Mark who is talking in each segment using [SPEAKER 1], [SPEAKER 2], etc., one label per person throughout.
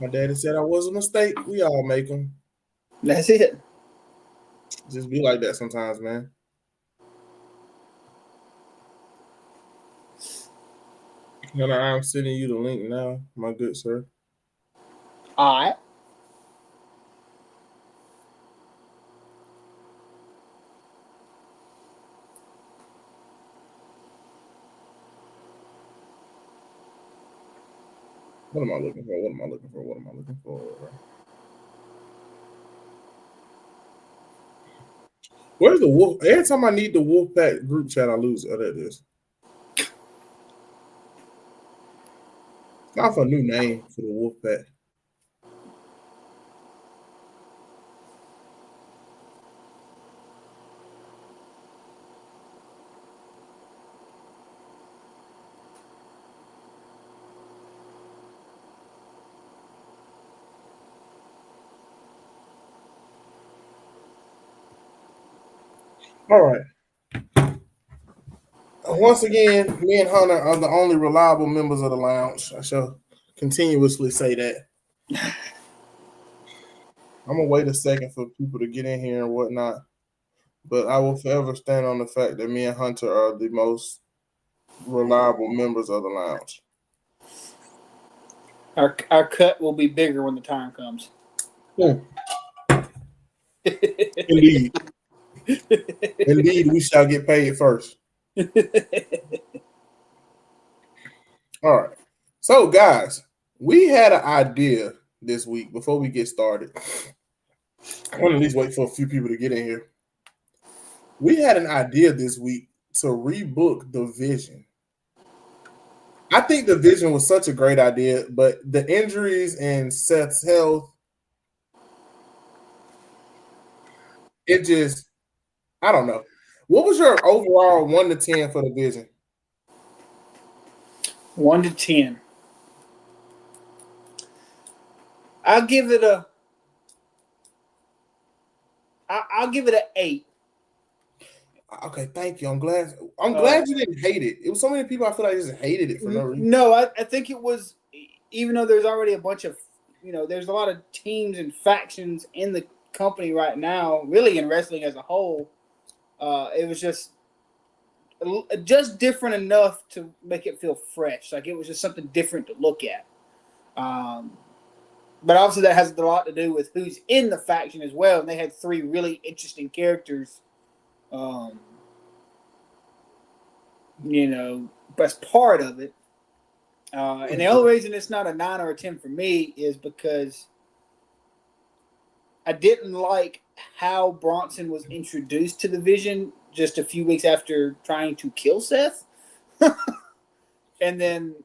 [SPEAKER 1] My daddy said I was a mistake. We all make them.
[SPEAKER 2] That's it.
[SPEAKER 1] Just be like that sometimes, man. Hunter, I'm sending you the link now, my good sir.
[SPEAKER 2] All right.
[SPEAKER 1] What am I looking for? What am I looking for? What am I looking for? Where's the wolf? Every time I need the Wolfpack group chat, I lose it. Oh, there it is. It's not for a new name for the Wolfpack. All right. Once again, me and Hunter are the only reliable members of the lounge. I shall continuously say that. I'm gonna wait a second for people to get in here and whatnot, but I will forever stand on the fact that me and Hunter are the most reliable members of the lounge.
[SPEAKER 2] Our cut will be bigger when the time comes.
[SPEAKER 1] Indeed. Indeed, we shall get paid first. All right. So, guys, we had an idea this week before we get started. I want to at least wait for a few people to get in here. We had an idea this week to rebook The Vision. I think The Vision was such a great idea, but the injuries and Seth's health, it just, I don't know. What was your overall 1 to 10 for The Vision?
[SPEAKER 2] 1 to 10. I'll give it a 8.
[SPEAKER 1] Okay, thank you. I'm glad you didn't hate it. It was so many people I feel like just hated it for no reason.
[SPEAKER 2] No, I think it was, even though there's already a bunch of, there's a lot of teams and factions in the company right now, really in wrestling as a whole. It was just different enough to make it feel fresh. Like it was just something different to look at. But obviously that has a lot to do with who's in the faction as well. And they had 3 really interesting characters, as part of it. And the only reason it's not a 9 or a 10 for me is because I didn't like how Bronson was introduced to the Vision just a few weeks after trying to kill Seth. And then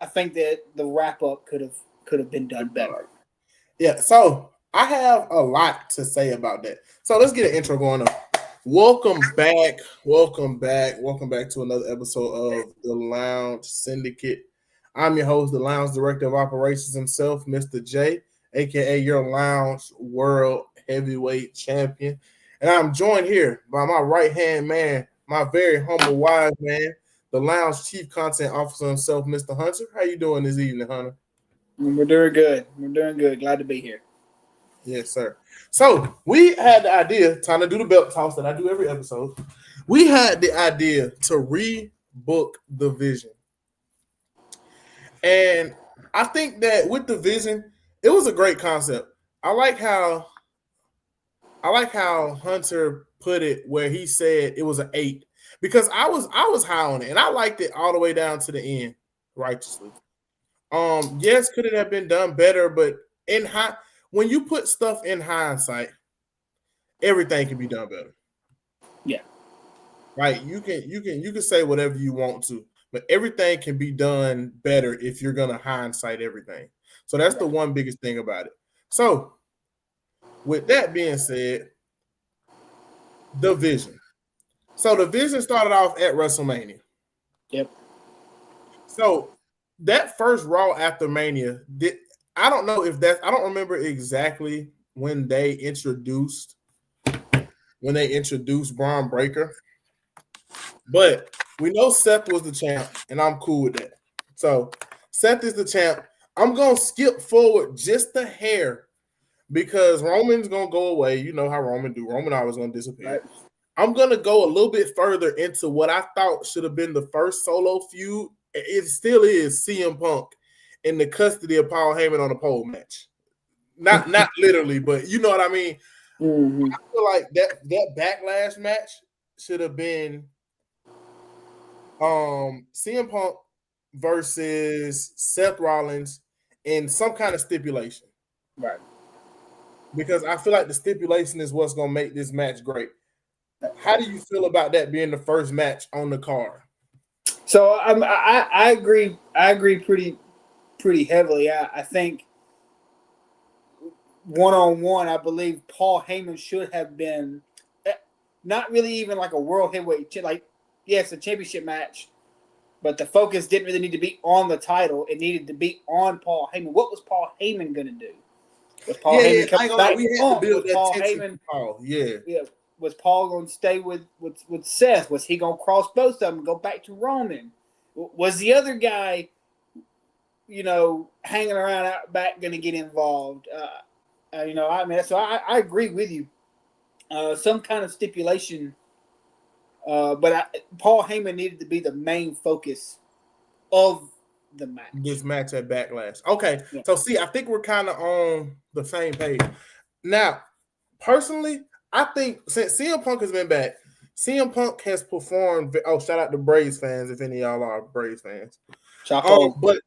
[SPEAKER 2] I think that the wrap up could have been done better.
[SPEAKER 1] Yeah, so I have a lot to say about that. So let's get an intro going on. Welcome back to another episode of the Lounge Syndicate. I'm your host, the Lounge Director of Operations himself, Mr. J, aka your Lounge World Heavyweight Champion. And I'm joined here by my right-hand man, my very humble, wise man, the Lounge Chief Content Officer himself, Mr. Hunter. How you doing this evening, Hunter?
[SPEAKER 2] We're doing good. Glad to be here.
[SPEAKER 1] Yes, sir. So we had the idea, time to do the belt toss that I do every episode. We had the idea to rebook The Vision. And I think that with The Vision, it was a great concept. I like how Hunter put it where he said it was an 8. Because I was high on it and I liked it all the way down to the end, righteously. Yes, could it have been done better, but when you put stuff in hindsight, everything can be done better.
[SPEAKER 2] Yeah.
[SPEAKER 1] Right. You can say whatever you want to, but everything can be done better if you're gonna hindsight everything. So that's the one biggest thing about it. So with that being said, The Vision. So The Vision started off at WrestleMania.
[SPEAKER 2] Yep.
[SPEAKER 1] So that first Raw after Mania, I don't know if that's, I don't remember exactly when they introduced Braun Breaker, but we know Seth was the champ, and I'm cool with that. So Seth is the champ. I'm gonna skip forward just a hair because Roman's gonna go away. You know how Roman do. Roman always gonna disappear.
[SPEAKER 2] Right.
[SPEAKER 1] I'm gonna go a little bit further into what I thought should have been the first solo feud. It still is CM Punk in the custody of Paul Heyman on a pole match. Not literally, but you know what I mean.
[SPEAKER 2] Mm-hmm.
[SPEAKER 1] I feel like that backlash match should have been CM Punk versus Seth Rollins in some kind of stipulation.
[SPEAKER 2] Right.
[SPEAKER 1] Because I feel like the stipulation is what's gonna make this match great. How do you feel about that being the first match on the card?
[SPEAKER 2] So I agree. I agree pretty heavily. I think 1-on-1, I believe Paul Heyman should have been not really even like a world heavyweight, like yes, a championship match, but the focus didn't really need to be on the title. It needed to be on Paul Heyman. What was Paul Heyman going to do? Was Paul Heyman
[SPEAKER 1] I ain't
[SPEAKER 2] coming
[SPEAKER 1] gonna lie,
[SPEAKER 2] back
[SPEAKER 1] we
[SPEAKER 2] to
[SPEAKER 1] had to
[SPEAKER 2] Punk?
[SPEAKER 1] build
[SPEAKER 2] Was
[SPEAKER 1] that
[SPEAKER 2] Paul
[SPEAKER 1] tension
[SPEAKER 2] Heyman?
[SPEAKER 1] for Paul. Yeah.
[SPEAKER 2] Yeah. Was Paul going to stay with Seth? Was he going to cross both of them and go back to Roman? Was the other guy, hanging around out back going to get involved? I mean, so I agree with you. Some kind of stipulation, but Paul Heyman needed to be the main focus of the match.
[SPEAKER 1] This match at Backlash. Okay,
[SPEAKER 2] Yeah.
[SPEAKER 1] so see, I think we're kind of on the same page. Now, personally, I think since CM Punk has been back, CM Punk has performed. Oh, shout out to Braves fans if any of y'all are Braves fans. But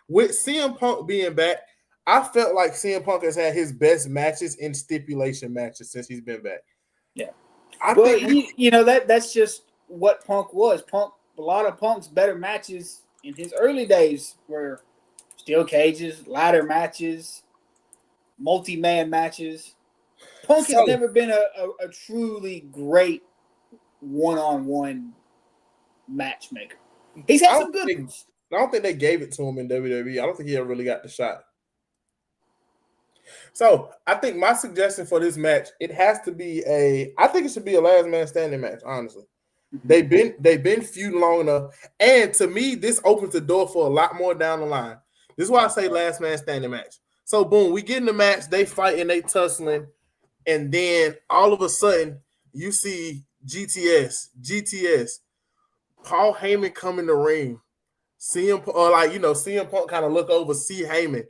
[SPEAKER 1] with CM Punk being back, I felt like CM Punk has had his best matches in stipulation matches since he's been back.
[SPEAKER 2] Yeah.
[SPEAKER 1] I
[SPEAKER 2] Well,
[SPEAKER 1] think
[SPEAKER 2] that's just what Punk was. A lot of Punk's better matches in his early days were steel cages, ladder matches, multi-man matches. Punk has never been a truly great one-on-one matchmaker. He's had some good ones.
[SPEAKER 1] I don't think they gave it to him in WWE. I don't think he ever really got the shot. So I think my suggestion for this match, it has to be I think it should be a last man standing match, honestly. They've been feuding long enough. And to me, this opens the door for a lot more down the line. This is why I say last man standing match. So boom, we get in the match, they fighting, they tussling, and then all of a sudden you see GTS, Paul Heyman come in the ring. CM Punk kind of look over, see Heyman.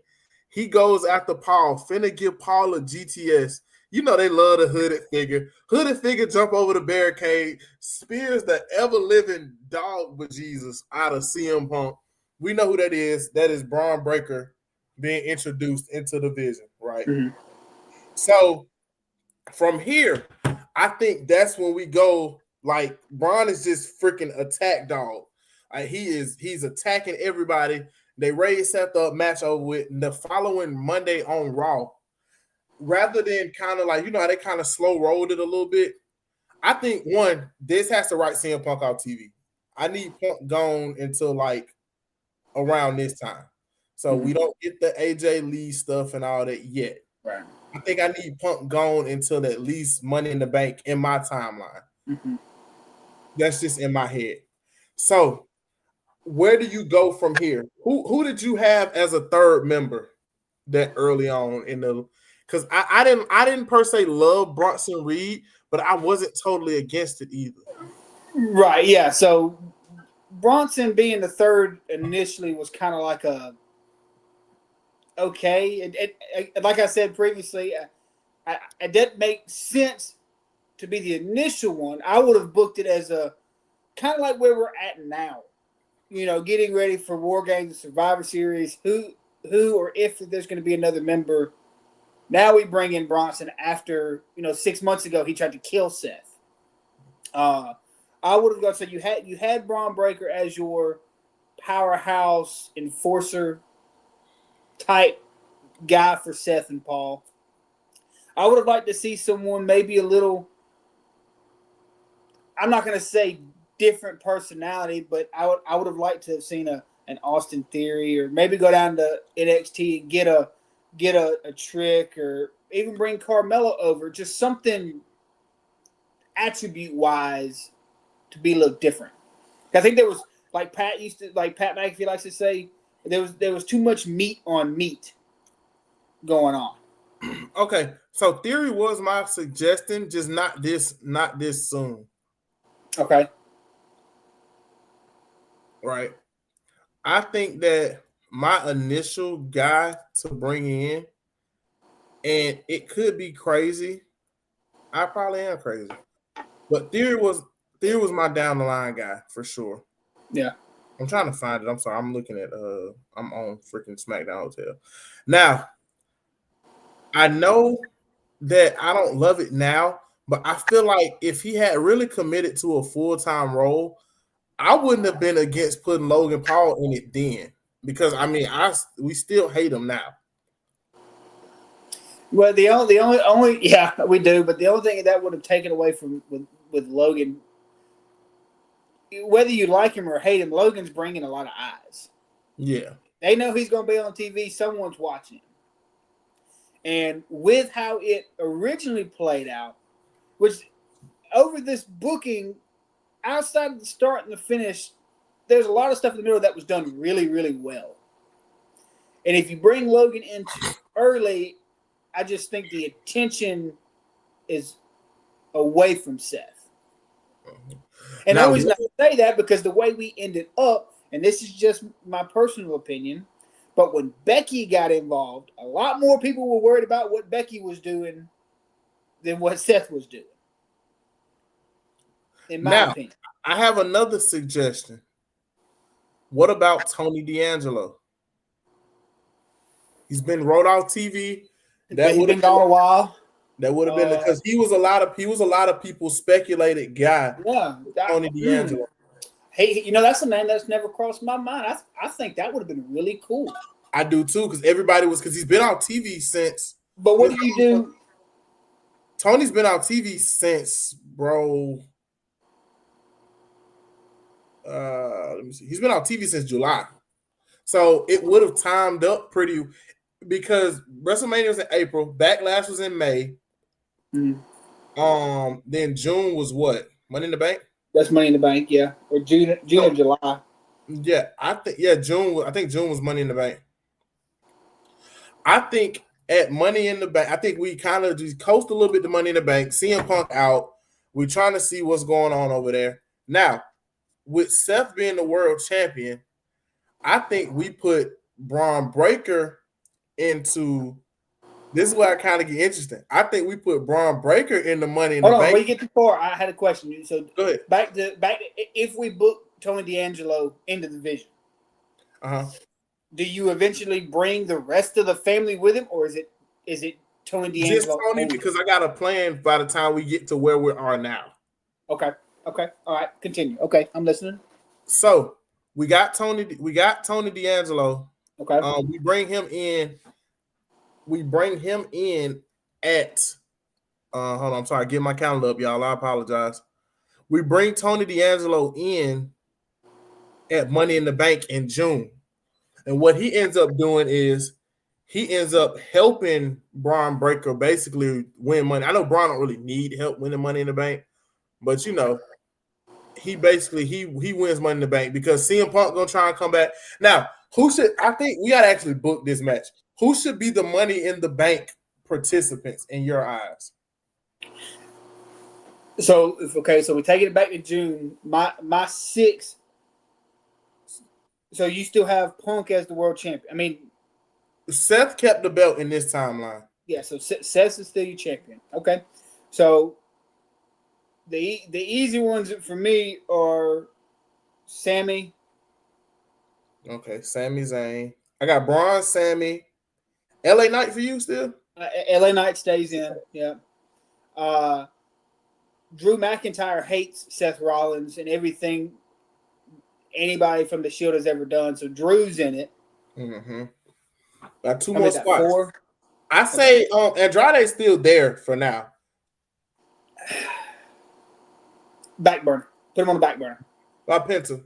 [SPEAKER 1] He goes after Paul, finna give Paul a GTS. You know they love the hooded figure. Hooded figure jump over the barricade, spears the ever-living dog bejesus out of CM Punk. We know who that is. That is Braun Breaker being introduced into the division, right?
[SPEAKER 2] Mm-hmm.
[SPEAKER 1] So from here, I think that's when we go, like, Braun is just freaking attack dog. He's attacking everybody. They raise Seth up, match over with. And the following Monday on Raw, rather than kind of like, how they kind of slow rolled it a little bit, I think, one, this has to write CM Punk off TV. I need Punk gone until like around this time. So we don't get the AJ Lee stuff and all that yet.
[SPEAKER 2] Right.
[SPEAKER 1] I think I need Punk gone until at least Money in the Bank in my timeline.
[SPEAKER 2] Mm-hmm.
[SPEAKER 1] That's just in my head. So where do you go from here? Who did you have as a third member that early on in the? Because I didn't per se love Bronson Reed, but I wasn't totally against it either.
[SPEAKER 2] Right. Yeah. So Bronson being the third initially was kind of like okay. It like I said previously, it didn't make sense to be the initial one. I would have booked it as a kind of like where we're at now. Getting ready for War Games and Survivor Series. Who or if there's going to be another member. Now we bring in Bronson after 6 months ago he tried to kill Seth. I would have gone. So you had Braun Breaker as your powerhouse enforcer type guy for Seth and Paul. I would have liked to see someone maybe a little. I'm not going to say different personality, but I would have liked to have seen an Austin Theory, or maybe go down to NXT and get a trick, or even bring Carmelo over. Just something attribute wise to be a little different. I think there was, like Pat McAfee likes to say, There was too much meat on meat going on.
[SPEAKER 1] Okay, so Theory was my suggestion, just not this soon.
[SPEAKER 2] Okay.
[SPEAKER 1] Right. I think that my initial guy to bring in, and it could be crazy. I probably am crazy, but Theory was my down the line guy for sure.
[SPEAKER 2] Yeah.
[SPEAKER 1] I'm trying to find it. I'm sorry. I'm looking at I'm on freaking SmackDown Hotel. Now, I know that I don't love it now, but I feel like if he had really committed to a full-time role, I wouldn't have been against putting Logan Paul in it then. Because I mean, we still hate him now.
[SPEAKER 2] Well, the only yeah, we do, but the only thing that would have taken away from with Logan, whether you like him or hate him, Logan's bringing a lot of eyes.
[SPEAKER 1] Yeah.
[SPEAKER 2] They know he's going to be on TV. Someone's watching him. And with how it originally played out, which over this booking, outside of the start and the finish, there's a lot of stuff in the middle that was done really, really well. And if you bring Logan in early, I just think the attention is away from Seth. And I always not say that because the way we ended up, and this is just my personal opinion, but when Becky got involved, a lot more people were worried about what Becky was doing than what Seth was doing. In my opinion.
[SPEAKER 1] I have another suggestion. What about Tony D'Angelo? He's been rolled off TV.
[SPEAKER 2] That would have been gone a while.
[SPEAKER 1] That would have been because he was a lot of people speculated guy.
[SPEAKER 2] Yeah,
[SPEAKER 1] Tony D'Angelo.
[SPEAKER 2] Hey, that's a name that's never crossed my mind. I think that would have been really cool.
[SPEAKER 1] I do too, because he's been on TV since.
[SPEAKER 2] But what do you do?
[SPEAKER 1] Tony's been on TV since, bro. Let me see. He's been on TV since July, so it would have timed up pretty because WrestleMania was in April, Backlash was in May. Then June was what? Money in the Bank.
[SPEAKER 2] That's Money in the Bank, yeah, or June or July.
[SPEAKER 1] Yeah, June. I think June was Money in the Bank. I think at Money in the Bank, I think we kind of just coast a little bit to Money in the Bank. CM Punk out. We're trying to see what's going on over there. Now, with Seth being the world champion, I think we put Braun Breaker into. This is where I kind of get interesting. I think we put Braun Breaker in the Money in the Bank.
[SPEAKER 2] Hold on, we get to four. I had a question. So
[SPEAKER 1] go ahead.
[SPEAKER 2] Back to if we book Tony D'Angelo into the division, do you eventually bring the rest of the family with him, or is it Tony D'Angelo?
[SPEAKER 1] Just Tony, only? Because I got a plan by the time we get to where we are now.
[SPEAKER 2] Okay. All right. Continue. Okay, I'm listening.
[SPEAKER 1] So we got Tony D'Angelo.
[SPEAKER 2] Okay.
[SPEAKER 1] We bring him in. At hold on, I'm sorry, get my calendar up, y'all. I apologize. We bring Tony D'Angelo in at Money in the Bank in June. And what he ends up doing is he ends up helping Braun Breaker basically win money. I know Braun don't really need help winning Money in the Bank, but he basically he wins Money in the Bank because CM Punk gonna try and come back. Now, I think we gotta actually book this match. Who should be the Money in the Bank participants in your eyes?
[SPEAKER 2] So we taking it back to June. My 6. So you still have Punk as the world champion. I mean,
[SPEAKER 1] Seth kept the belt in this timeline.
[SPEAKER 2] Yeah, so Seth is still your champion. Okay, so the easy ones for me are Sammy.
[SPEAKER 1] Okay, Sami Zayn. I got Braun, Sammy. LA Knight for you still?
[SPEAKER 2] LA Knight stays in. Yeah. Drew McIntyre hates Seth Rollins and everything anybody from the Shield has ever done. So Drew's in it.
[SPEAKER 1] Mm-hmm. Got 2 more spots.
[SPEAKER 2] 4?
[SPEAKER 1] I say Andrade's still there for now.
[SPEAKER 2] Back burner. Put him on the back burner.
[SPEAKER 1] About Penta.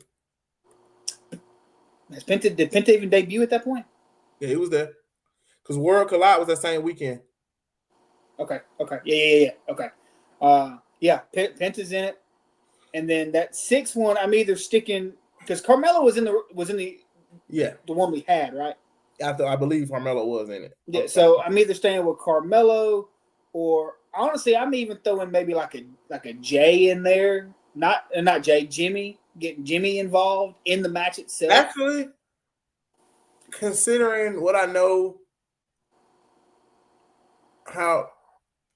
[SPEAKER 2] Did Penta even debut at that point?
[SPEAKER 1] Yeah, he was there. Because World Collide was that same weekend.
[SPEAKER 2] Okay. Yeah. Okay. Penta's in it. And then that 6th one, I'm either sticking because Carmelo was in the
[SPEAKER 1] Yeah,
[SPEAKER 2] the one we had, right?
[SPEAKER 1] I believe Carmelo was in it.
[SPEAKER 2] Yeah. So I'm either staying with Carmelo, or honestly, I'm even throwing maybe like a Jay in there. Not Jay, Jimmy. Getting Jimmy involved in the match itself.
[SPEAKER 1] Actually, considering what I know, how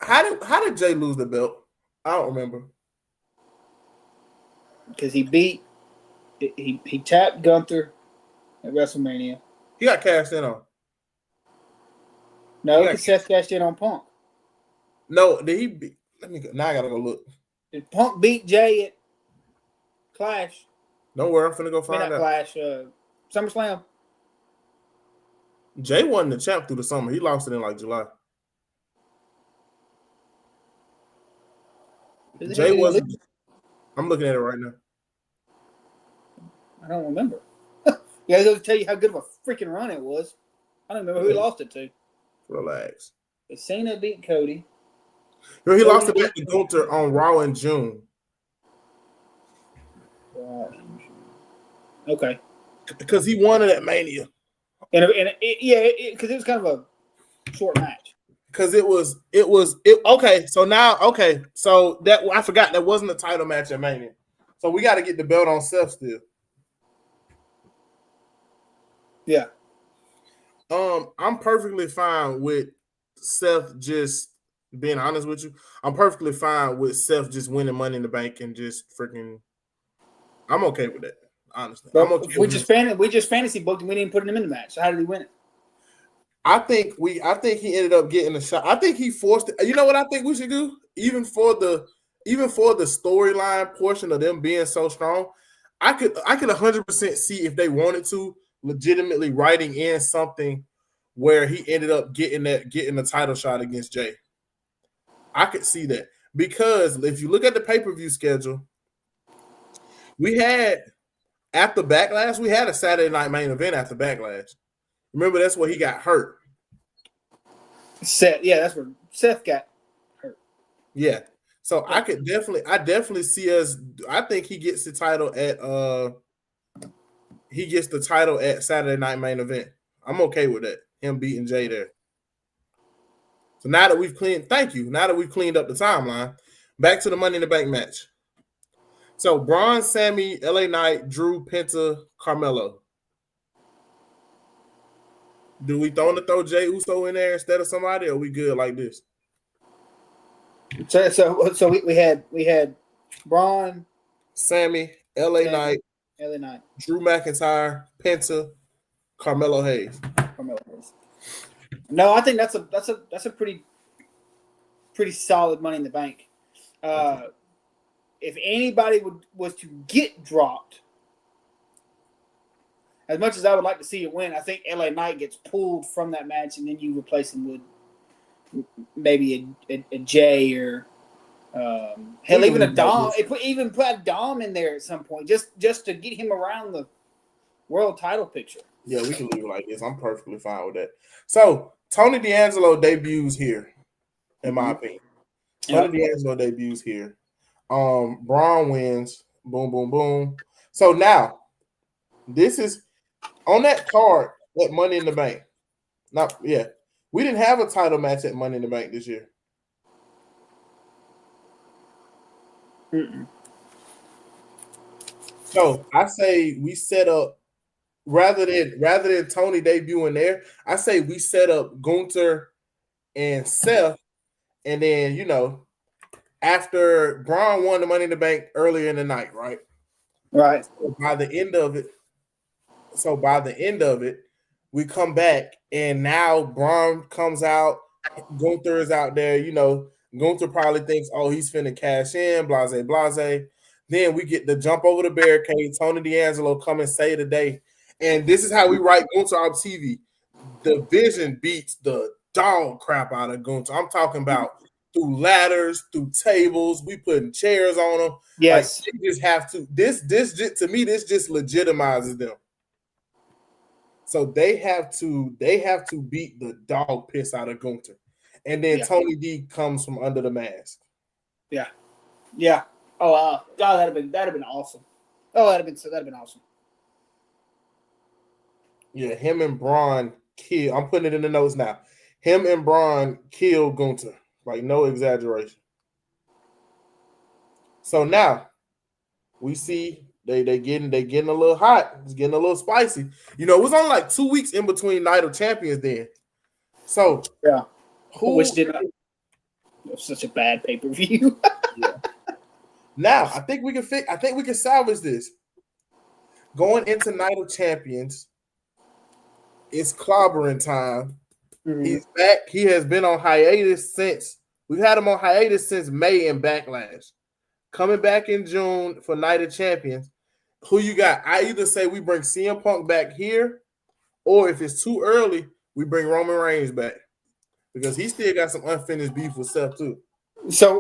[SPEAKER 1] did Jay lose the belt? I don't remember.
[SPEAKER 2] Because he tapped Gunther at WrestleMania.
[SPEAKER 1] He got cashed in on.
[SPEAKER 2] No, because Seth cashed in on Punk.
[SPEAKER 1] No, did he? Let me go. Now I gotta go look.
[SPEAKER 2] Did Punk beat Jay at Clash?
[SPEAKER 1] Don't worry, I'm finna go find out.
[SPEAKER 2] Clash, SummerSlam.
[SPEAKER 1] Jay won the champ through the summer. He lost it in like July. Jay wasn't. I'm looking at it right now.
[SPEAKER 2] I don't remember. Yeah, I was going to tell you how good of a freaking run it was. I don't remember who he lost it to.
[SPEAKER 1] Relax.
[SPEAKER 2] Cena beat Cody.
[SPEAKER 1] No, he lost it back to Gunther on Raw in June.
[SPEAKER 2] Okay.
[SPEAKER 1] Because he won it at Mania.
[SPEAKER 2] Because it was kind of a short match.
[SPEAKER 1] Because it was okay. So now, so that I forgot that wasn't a title match at Mania. So we got to get the belt on Seth still.
[SPEAKER 2] Yeah.
[SPEAKER 1] I'm perfectly fine with Seth just being honest with you. I'm perfectly fine with Seth just winning Money in the Bank and just freaking. I'm okay with that. Honestly,
[SPEAKER 2] but
[SPEAKER 1] I'm okay.
[SPEAKER 2] We just fantasy booked and we didn't put him in the match. So how did he win it?
[SPEAKER 1] I think he ended up getting a shot. I think he forced it. You know what I think we should do? Even for the storyline portion of them being so strong, I could 100% see if they wanted to legitimately writing in something where he ended up getting the title shot against Jay. I could see that because if you look at the pay-per-view schedule, we had after Backlash, we had a Saturday night main event after Backlash. Remember, that's where he got hurt.
[SPEAKER 2] Seth, yeah, that's where Seth got hurt.
[SPEAKER 1] Yeah. So I definitely see us. I think he gets the title at Saturday night main event. I'm okay with that. Him beating Jay there. So now that we've cleaned up the timeline, back to the Money in the Bank match. So Braun, Sammy, LA Knight, Drew, Penta, Carmelo. Do we throw Jay Uso in there instead of somebody, or are we good like this?
[SPEAKER 2] So we had Braun,
[SPEAKER 1] Sammy, LA Knight, Drew McIntyre, Penta, Carmelo Hayes.
[SPEAKER 2] No, I think that's a pretty solid Money in the Bank. If anybody was to get dropped, as much as I would like to see it win, I think LA Knight gets pulled from that match, and then you replace him with maybe a Jay or hell, even a Dom. Even put Dom in there at some point, just to get him around the world title picture.
[SPEAKER 1] Yeah, we can leave it like this. I'm perfectly fine with that. So Tony D'Angelo debuts here, in my opinion. Tony D'Angelo debuts here. Braun wins. Boom, boom, boom. So now, this is on that card at Money in the Bank. We didn't have a title match at Money in the Bank this year.
[SPEAKER 2] Mm-mm.
[SPEAKER 1] So I say we set up rather than Tony debuting there. I say we set up Gunther and Seth, and then after Braun won the Money in the Bank earlier in the night, right?
[SPEAKER 2] Right.
[SPEAKER 1] So by the end of it, we come back and now Braun comes out. Gunther is out there. Gunther probably thinks, oh, he's finna cash in, blase, blase. Then we get the jump over the barricade. Tony D'Angelo come and say the day. And this is how we write Gunther on TV. The Vision beats the dog crap out of Gunther. I'm talking about through ladders, through tables. We putting chairs on them.
[SPEAKER 2] Yes.
[SPEAKER 1] Like, they just have to. This to me, this just legitimizes them. So they have to beat the dog piss out of Gunther. And then Tony D comes from under the mask.
[SPEAKER 2] Yeah. Yeah. Oh, that'd have been awesome. Oh, that'd have been awesome.
[SPEAKER 1] Yeah, him and Braun kill. I'm putting it in the notes now. Him and Braun kill Gunther. Like, no exaggeration. So now we see they getting a little hot. It's getting a little spicy. You know, it was only like 2 weeks in between Night of Champions then. So
[SPEAKER 2] Yeah. Which
[SPEAKER 1] who
[SPEAKER 2] did not. It was such a bad pay per view.
[SPEAKER 1] yeah. Now I think we can salvage this. Going into Night of Champions, it's clobbering time.
[SPEAKER 2] Mm-hmm.
[SPEAKER 1] He's back. He has been on hiatus since we've had him on hiatus since May and Backlash. Coming back in June for Night of Champions. Who you got? I either say we bring CM Punk back here, or if it's too early, we bring Roman Reigns back because he still got some unfinished beef with Seth too.
[SPEAKER 2] So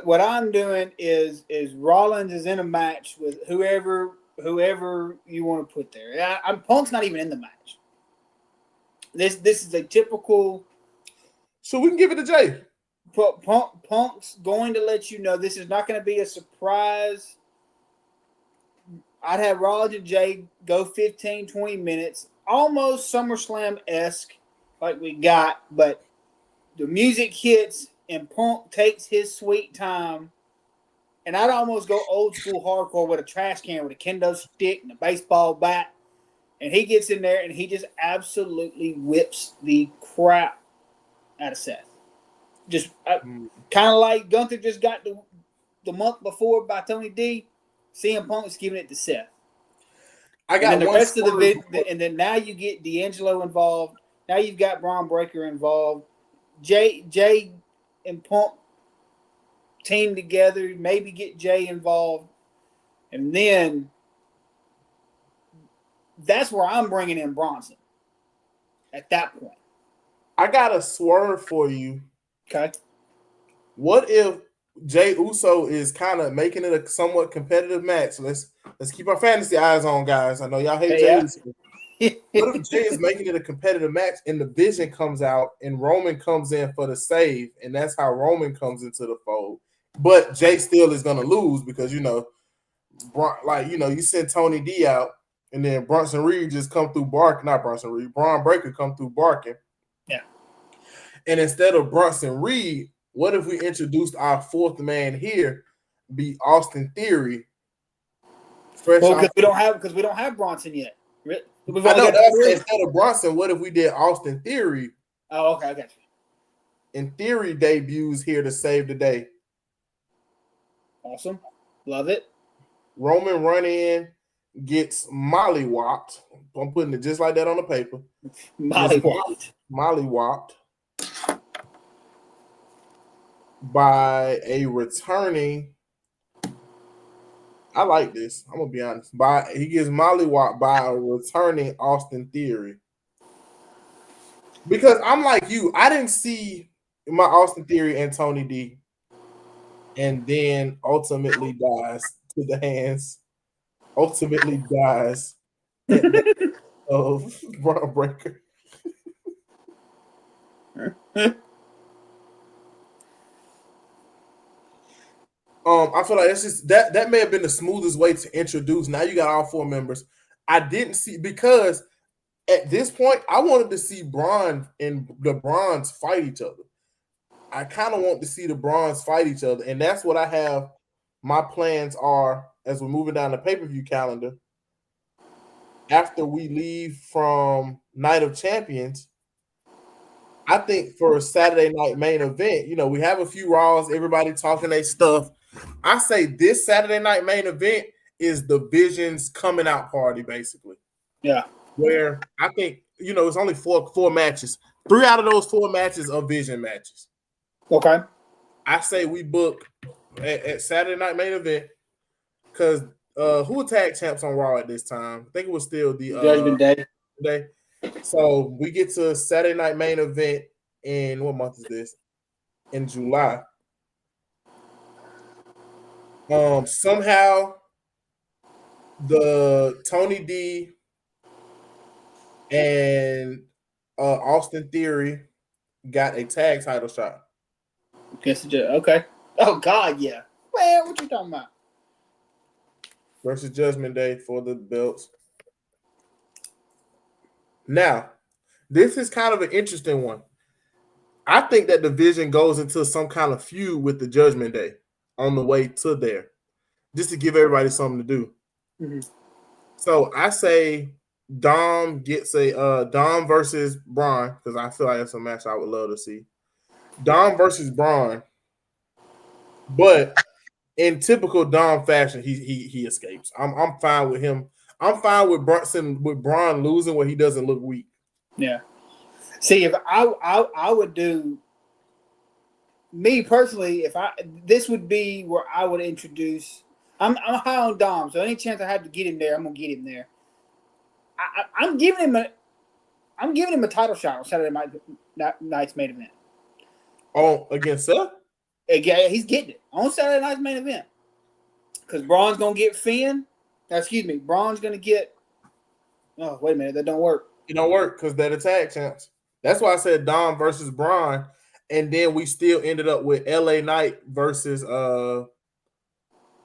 [SPEAKER 2] what I'm doing is Rollins is in a match with whoever you want to put there. Punk's not even in the match. This is a typical.
[SPEAKER 1] So we can give it to Jay.
[SPEAKER 2] Punk's going to let you know this is not going to be a surprise. I'd have Rollins and Jay go 15, 20 minutes, almost SummerSlam-esque like we got, but the music hits and Punk takes his sweet time. And I'd almost go old school hardcore with a trash can with a kendo stick and a baseball bat. And he gets in there and he just absolutely whips the crap out of Seth. Just kind of like Gunther just got the month before by Tony D. CM Punk's giving it to Seth.
[SPEAKER 1] I got
[SPEAKER 2] and then the
[SPEAKER 1] one
[SPEAKER 2] rest of and then now you get D'Angelo involved. Now you've got Braun Breaker involved. Jay and Punk team together. Maybe get Jay involved, and then that's where I'm bringing in Bronson. At that point,
[SPEAKER 1] I got a swerve for you.
[SPEAKER 2] Okay.
[SPEAKER 1] What if Jay Uso is kind of making it a somewhat competitive match? Let's keep our fantasy eyes on, guys. I know y'all hate Jay Uso. What if Jay is making it a competitive match and the Vision comes out and Roman comes in for the save, and that's how Roman comes into the fold? But Jay still is gonna lose because you send Tony D out, and then Bronson Reed just come through barking. Not Bronson Reed, Braun Breaker come through barking.
[SPEAKER 2] Yeah.
[SPEAKER 1] And instead of Bronson Reed, what if we introduced our fourth man here, be Austin Theory?
[SPEAKER 2] Because we don't have Bronson yet.
[SPEAKER 1] I know that's instead of Bronson. What if we did Austin Theory?
[SPEAKER 2] Oh, okay, I got you.
[SPEAKER 1] And Theory debuts here to save the day.
[SPEAKER 2] Awesome, love it.
[SPEAKER 1] Roman run in, gets mollywopped. I'm putting it just like that on the paper. Mollywopped by a returning. I like this. I'm gonna be honest. He gets mollywopped by a returning Austin Theory. Because I'm like you, I didn't see my Austin Theory and Tony D, and then ultimately dies to the hands. Ultimately dies of Braun Breaker. I feel like that's just that may have been the smoothest way to introduce. Now you got all four members. I didn't see because at this point I wanted to see Braun and the Browns fight each other. I kind of want to see the Browns fight each other, and that's what I have. My plans are as we're moving down the pay-per-view calendar. After we leave from Night of Champions, I think for a Saturday night main event, we have a few Raws, everybody talking their stuff. I say this Saturday night main event is the Vision's coming out party, basically.
[SPEAKER 2] Yeah.
[SPEAKER 1] Where I think, it's only four matches. 3 out of those 4 matches are Vision matches.
[SPEAKER 2] Okay.
[SPEAKER 1] I say we book at Saturday night main event because who attacked champs on Raw at this time? I think it was still the
[SPEAKER 2] Judgment
[SPEAKER 1] Day. So we get to Saturday night main event in what month is this? In July. Somehow the Tony D and Austin Theory got a tag title shot.
[SPEAKER 2] Okay. Oh God, yeah. Well, what you talking about?
[SPEAKER 1] Versus Judgment Day for the belts. Now, this is kind of an interesting one. I think that division goes into some kind of feud with the Judgment Day on the way to there, just to give everybody something to do.
[SPEAKER 2] Mm-hmm.
[SPEAKER 1] So I say Dom gets a Dom versus Braun, because I feel like that's a match I would love to see. Dom versus Braun, but in typical Dom fashion, he escapes. I'm fine with him. I'm fine with Braun losing where he doesn't look weak.
[SPEAKER 2] Yeah. See, if I would do me personally, if this would be where I would introduce. I'm high on Dom, so any chance I have to get him there, I'm gonna get him there. I'm giving him a title shot on Saturday night's main event.
[SPEAKER 1] Oh, against Seth?
[SPEAKER 2] Yeah, he's getting it on Saturday night's main event because Braun's gonna get Finn. Excuse me, Braun's gonna get. Oh, wait a minute, that don't work.
[SPEAKER 1] It don't work because they're the tag champs. That's why I said Dom versus Braun, and then we still ended up with LA Knight versus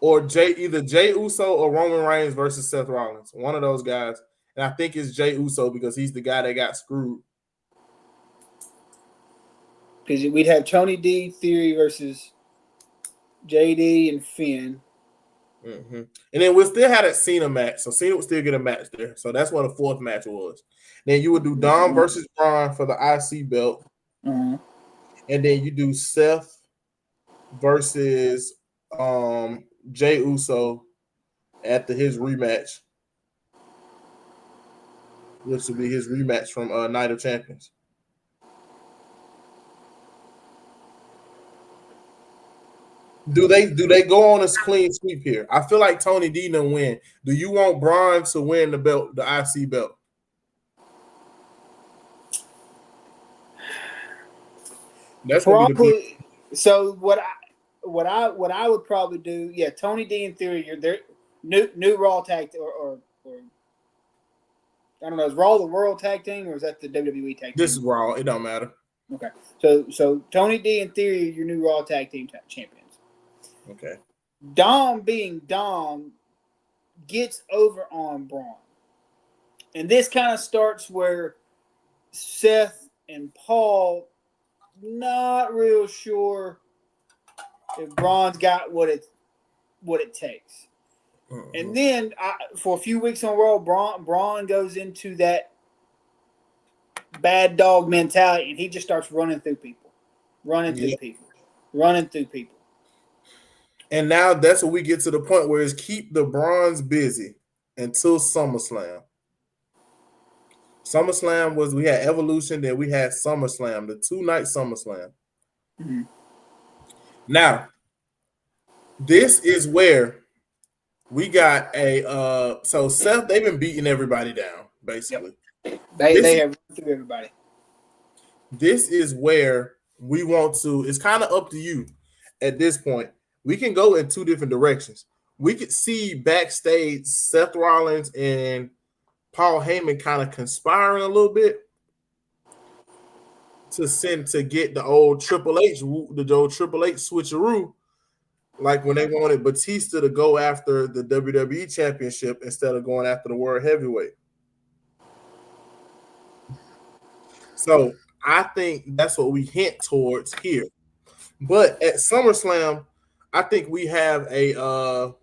[SPEAKER 1] either Jay Uso or Roman Reigns versus Seth Rollins. One of those guys. And I think it's Jay Uso because he's the guy that got screwed.
[SPEAKER 2] Because we'd have Tony D, Theory versus JD and Finn.
[SPEAKER 1] Mm-hmm. And then we'll still have that Cena match. So Cena would still get a match there. So that's what the fourth match was. Then you would do Dom versus Braun for the IC belt.
[SPEAKER 2] Mm-hmm.
[SPEAKER 1] And then you do Seth versus Jay Uso after his rematch, which will be his rematch from Night of Champions. Do they go on a clean sweep here? I feel like Tony D done win. Do you want Braun to win the belt, the IC belt? That's gonna be the big.
[SPEAKER 2] So what I would probably do, yeah, Tony D in Theory, you're there, new Raw tag or I don't know, is Raw the World Tag Team or is that the WWE Tag Team?
[SPEAKER 1] This is Raw. It don't matter.
[SPEAKER 2] Okay, so Tony D in Theory, your new Raw Tag Team champions.
[SPEAKER 1] Okay.
[SPEAKER 2] Dom being Dom gets over on Braun, and this kind of starts where Seth and Paul not real sure if Braun's got what it takes. Mm-hmm. And then for a few weeks on Raw, Braun goes into that bad dog mentality, and he just starts running through people.
[SPEAKER 1] And now that's when we get to the point where it's keep the Browns busy until SummerSlam. SummerSlam we had Evolution, then we had SummerSlam, the 2-night SummerSlam. Mm-hmm. Now, this is where we got a so Seth, they've been beating everybody down, basically.
[SPEAKER 2] Yep. They have run through everybody.
[SPEAKER 1] This is where we want to, it's kind of up to you at this point. We can go in two different directions. We could see backstage Seth Rollins and Paul Heyman kind of conspiring a little bit to get the old Triple H switcheroo, like when they wanted Batista to go after the WWE Championship instead of going after the World Heavyweight. So I think that's what we hint towards here. But at SummerSlam, I think we have I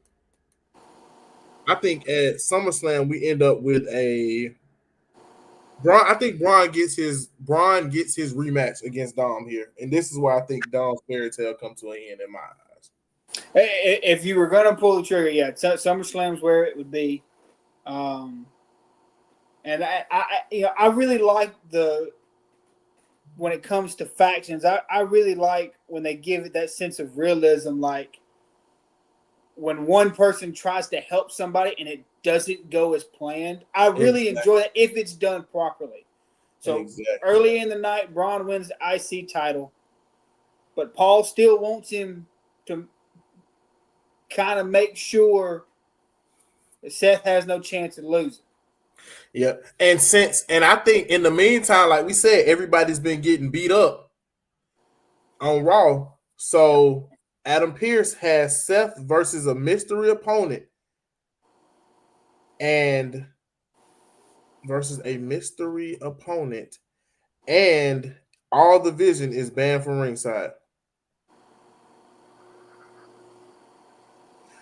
[SPEAKER 1] think at SummerSlam we end up with a Braun. I think Braun gets his rematch against Dom here, and this is where I think Dom's fairy tale comes to an end in my eyes.
[SPEAKER 2] If you were gonna pull the trigger, yeah, SummerSlam's where it would be. And I really like when it comes to factions. I really like when they give it that sense of realism, like when one person tries to help somebody and it doesn't go as planned. I really enjoy that if it's done properly. So early in the night, Braun wins the IC title, but Paul still wants him to kind of make sure that Seth has no chance of losing.
[SPEAKER 1] Yeah, and I think in the meantime, like we said, everybody's been getting beat up on Raw. So Adam Pearce has Seth versus a mystery opponent, and versus a mystery opponent, and all the vision is banned from ringside.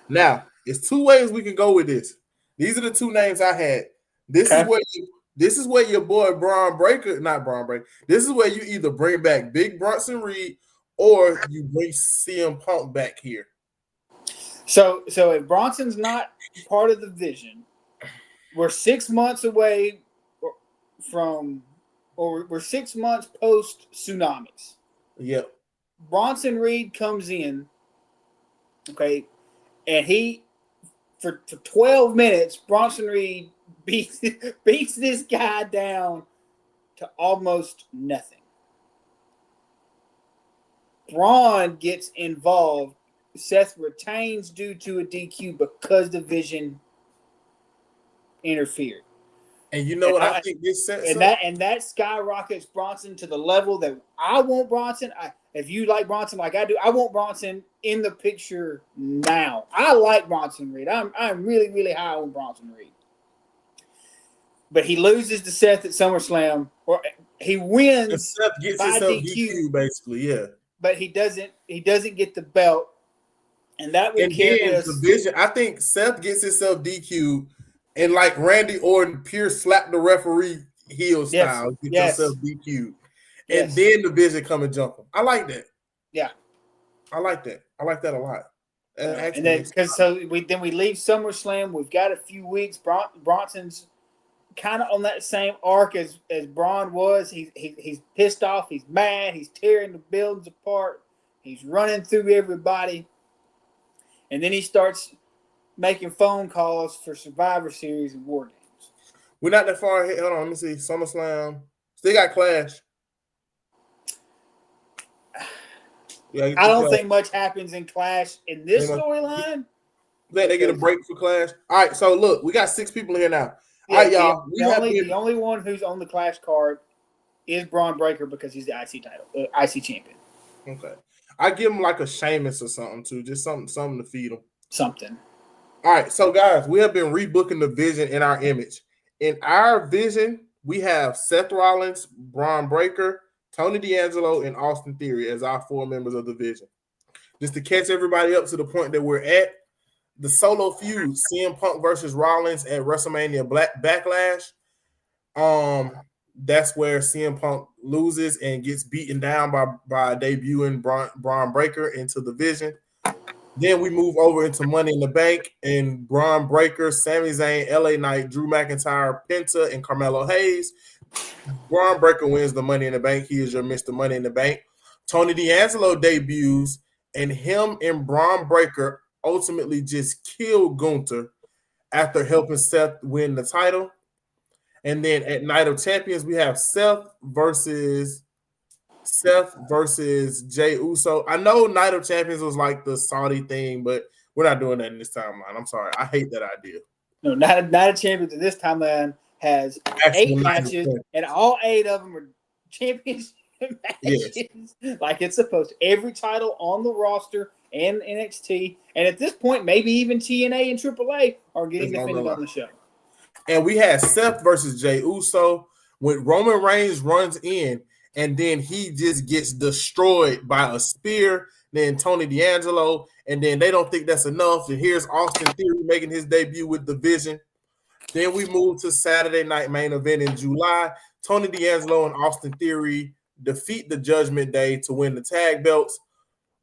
[SPEAKER 1] Now, it's two ways we can go with this. These are the two names I had. This is
[SPEAKER 2] Okay.
[SPEAKER 1] what this is where your boy Braun Breaker, not Braun Breaker. This is where you either bring back Big Bronson Reed or you bring CM Punk back here.
[SPEAKER 2] So if Bronson's not part of the vision, we're 6 months away from, or we're 6 months post tsunamis.
[SPEAKER 1] Yep.
[SPEAKER 2] Bronson Reed comes in, okay, and he for 12 minutes, Bronson Reed beats this guy down to almost nothing. Braun gets involved. Seth retains due to a DQ because the Vision interfered.
[SPEAKER 1] And you know what I think this sets
[SPEAKER 2] and
[SPEAKER 1] up?
[SPEAKER 2] that skyrockets Bronson to the level that I want Bronson. If you like Bronson like I do, I want Bronson in the picture now. I like Bronson Reed. I'm really, really high on Bronson Reed. But he loses to Seth at SummerSlam, or he wins.
[SPEAKER 1] And Seth gets himself DQ, basically, yeah.
[SPEAKER 2] But he doesn't get the belt, and that will carry us.
[SPEAKER 1] The Vision, I think Seth gets himself DQ, and like Randy Orton, pure slap the referee heel style, get yourself DQ, and then the Vision come and jump him. I like that.
[SPEAKER 2] Yeah,
[SPEAKER 1] I like that. I like that a lot.
[SPEAKER 2] And then because we leave SummerSlam, we've got a few weeks. Bronson's kind of on that same arc as Braun was. He's pissed off. He's mad. He's tearing the buildings apart. He's running through everybody. And then he starts making phone calls for Survivor Series and War Games.
[SPEAKER 1] We're not that far ahead. Hold on, let me see. SummerSlam. Still got Clash.
[SPEAKER 2] Yeah, I don't think much happens in Clash in this storyline.
[SPEAKER 1] They get a break for Clash. All right, so look, we got 6 people here now. All right, y'all.
[SPEAKER 2] The only one who's on the Clash card is Braun Breaker because he's the IC champion.
[SPEAKER 1] Okay. I give him like a Sheamus or something too, just something to feed him.
[SPEAKER 2] Something.
[SPEAKER 1] All right, so guys, we have been rebooking the Vision in our image. In our Vision, we have Seth Rollins, Braun Breaker, Tony D'Angelo, and Austin Theory as our 4 members of the Vision. Just to catch everybody up to the point that we're at, the solo feud, CM Punk versus Rollins at WrestleMania Backlash. That's where CM Punk loses and gets beaten down by debuting Braun Breaker into the Vision. Then we move over into Money in the Bank, and Braun Breaker, Sami Zayn, LA Knight, Drew McIntyre, Penta, and Carmelo Hayes. Braun Breaker wins the Money in the Bank. He is your Mr. Money in the Bank. Tony D'Angelo debuts, and him and Braun Breaker ultimately just kill Gunther after helping Seth win the title. And then at Night of Champions, we have Seth versus Jey Uso. I know Night of Champions was like the Saudi thing, but we're not doing that in this timeline. I'm sorry. I hate that idea.
[SPEAKER 2] No, Night of Champions in this timeline has 8 matches, and all 8 of them are championship matches, like it's supposed to. Every title on the roster and NXT, and at this point, maybe even TNA and AAA are getting defended on the show.
[SPEAKER 1] And we had Seth versus Jey Uso when Roman Reigns runs in, and then he just gets destroyed by a spear. Then Tony D'Angelo, and then they don't think that's enough. And here's Austin Theory making his debut with the Vision. Then we move to Saturday Night Main Event in July. Tony D'Angelo and Austin Theory defeat the Judgment Day to win the tag belts.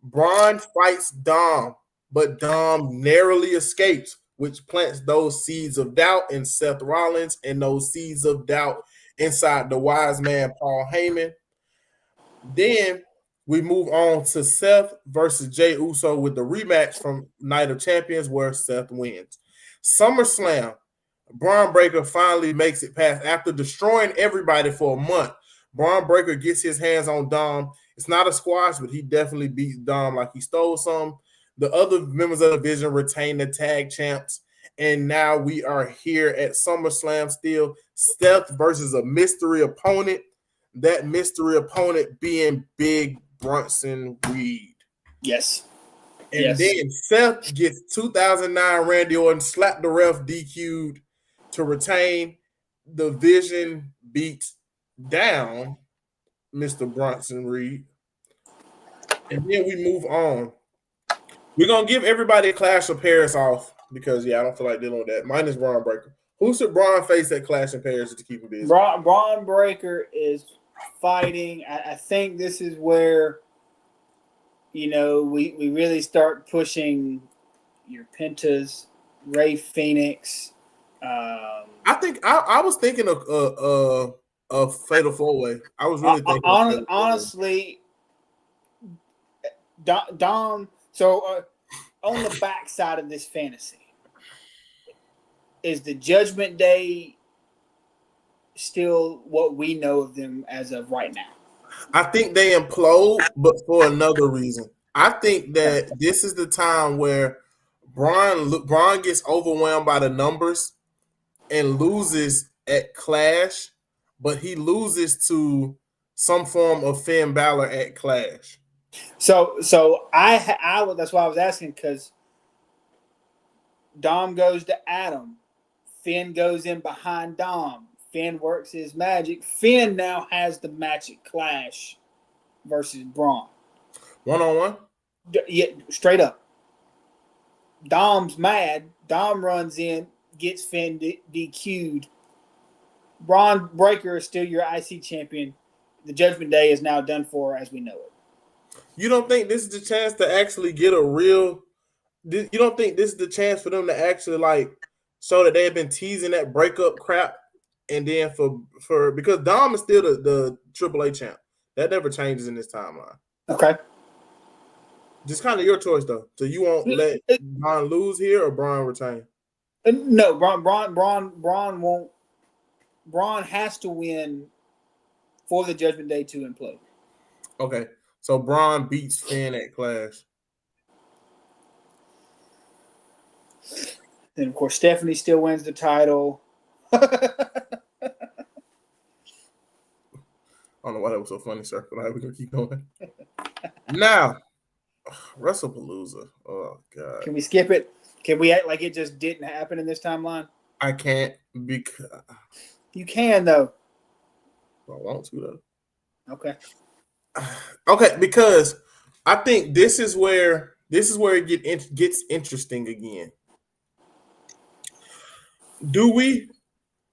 [SPEAKER 1] Braun fights Dom, but Dom narrowly escapes, which plants those seeds of doubt in Seth Rollins and those seeds of doubt inside the wise man Paul Heyman. Then we move on to Seth versus Jey Uso with the rematch from Night of Champions where Seth wins. SummerSlam, Braun Breaker finally makes it past after destroying everybody for a month. Braun Breaker gets his hands on Dom. It's not a squash, but he definitely beats Dom like he stole some. The other members of the Vision retain the tag champs. And now we are here at SummerSlam still. Seth versus a mystery opponent. That mystery opponent being Big Bronson Reed.
[SPEAKER 2] Yes.
[SPEAKER 1] And then Seth gets 2009 Randy Orton, slapped the ref, DQ'd to retain. the Vision beats down Mr. Bronson Reed, and then we move on. We're gonna give everybody a Clash of Paris off because I don't feel like dealing with that. Mine is Braun Breaker. Who should Braun face at Clash of Paris to keep him busy?
[SPEAKER 2] Braun Breaker is fighting. I think this is where we really start pushing your Pentas, Ray Phoenix.
[SPEAKER 1] I think I was thinking of a Fatal 4-Way. I was really thinking.
[SPEAKER 2] Honestly, Dom. So on the backside of this fantasy, is the Judgment Day still what we know of them as of right now?
[SPEAKER 1] I think they implode, but for another reason. I think that this is the time where Braun gets overwhelmed by the numbers and loses at Clash, but he loses to some form of Finn Balor at Clash.
[SPEAKER 2] So I that's why I was asking, because Dom goes to Adam, Finn goes in behind Dom. Finn works his magic. Finn now has the match at Clash versus Braun.
[SPEAKER 1] 1-on-1?
[SPEAKER 2] Yeah, straight up. Dom's mad. Dom runs in, gets Finn DQ'd. Braun Breaker is still your IC champion. The Judgment Day is now done for as we know it.
[SPEAKER 1] You don't think this is the chance to actually get a real... You don't think this is the chance for them to actually show that they have been teasing that breakup crap? And then for because Dom is still the AAA champ. That never changes in this timeline.
[SPEAKER 2] Okay.
[SPEAKER 1] Just kind of your choice though. So you won't let Braun lose here or Braun retain?
[SPEAKER 2] No, Braun won't. Braun has to win for the Judgment Day to implode.
[SPEAKER 1] Okay. So Braun beats Finn at Clash.
[SPEAKER 2] Then of course Stephanie still wins the title.
[SPEAKER 1] I don't know why that was so funny, sir, but we're going to keep going. Now, WrestlePalooza. Oh, God.
[SPEAKER 2] Can we skip it? Can we act like it just didn't happen in this timeline?
[SPEAKER 1] I can't because...
[SPEAKER 2] You can, though.
[SPEAKER 1] I want to, though.
[SPEAKER 2] Okay.
[SPEAKER 1] Okay, because I think this is where it gets interesting again.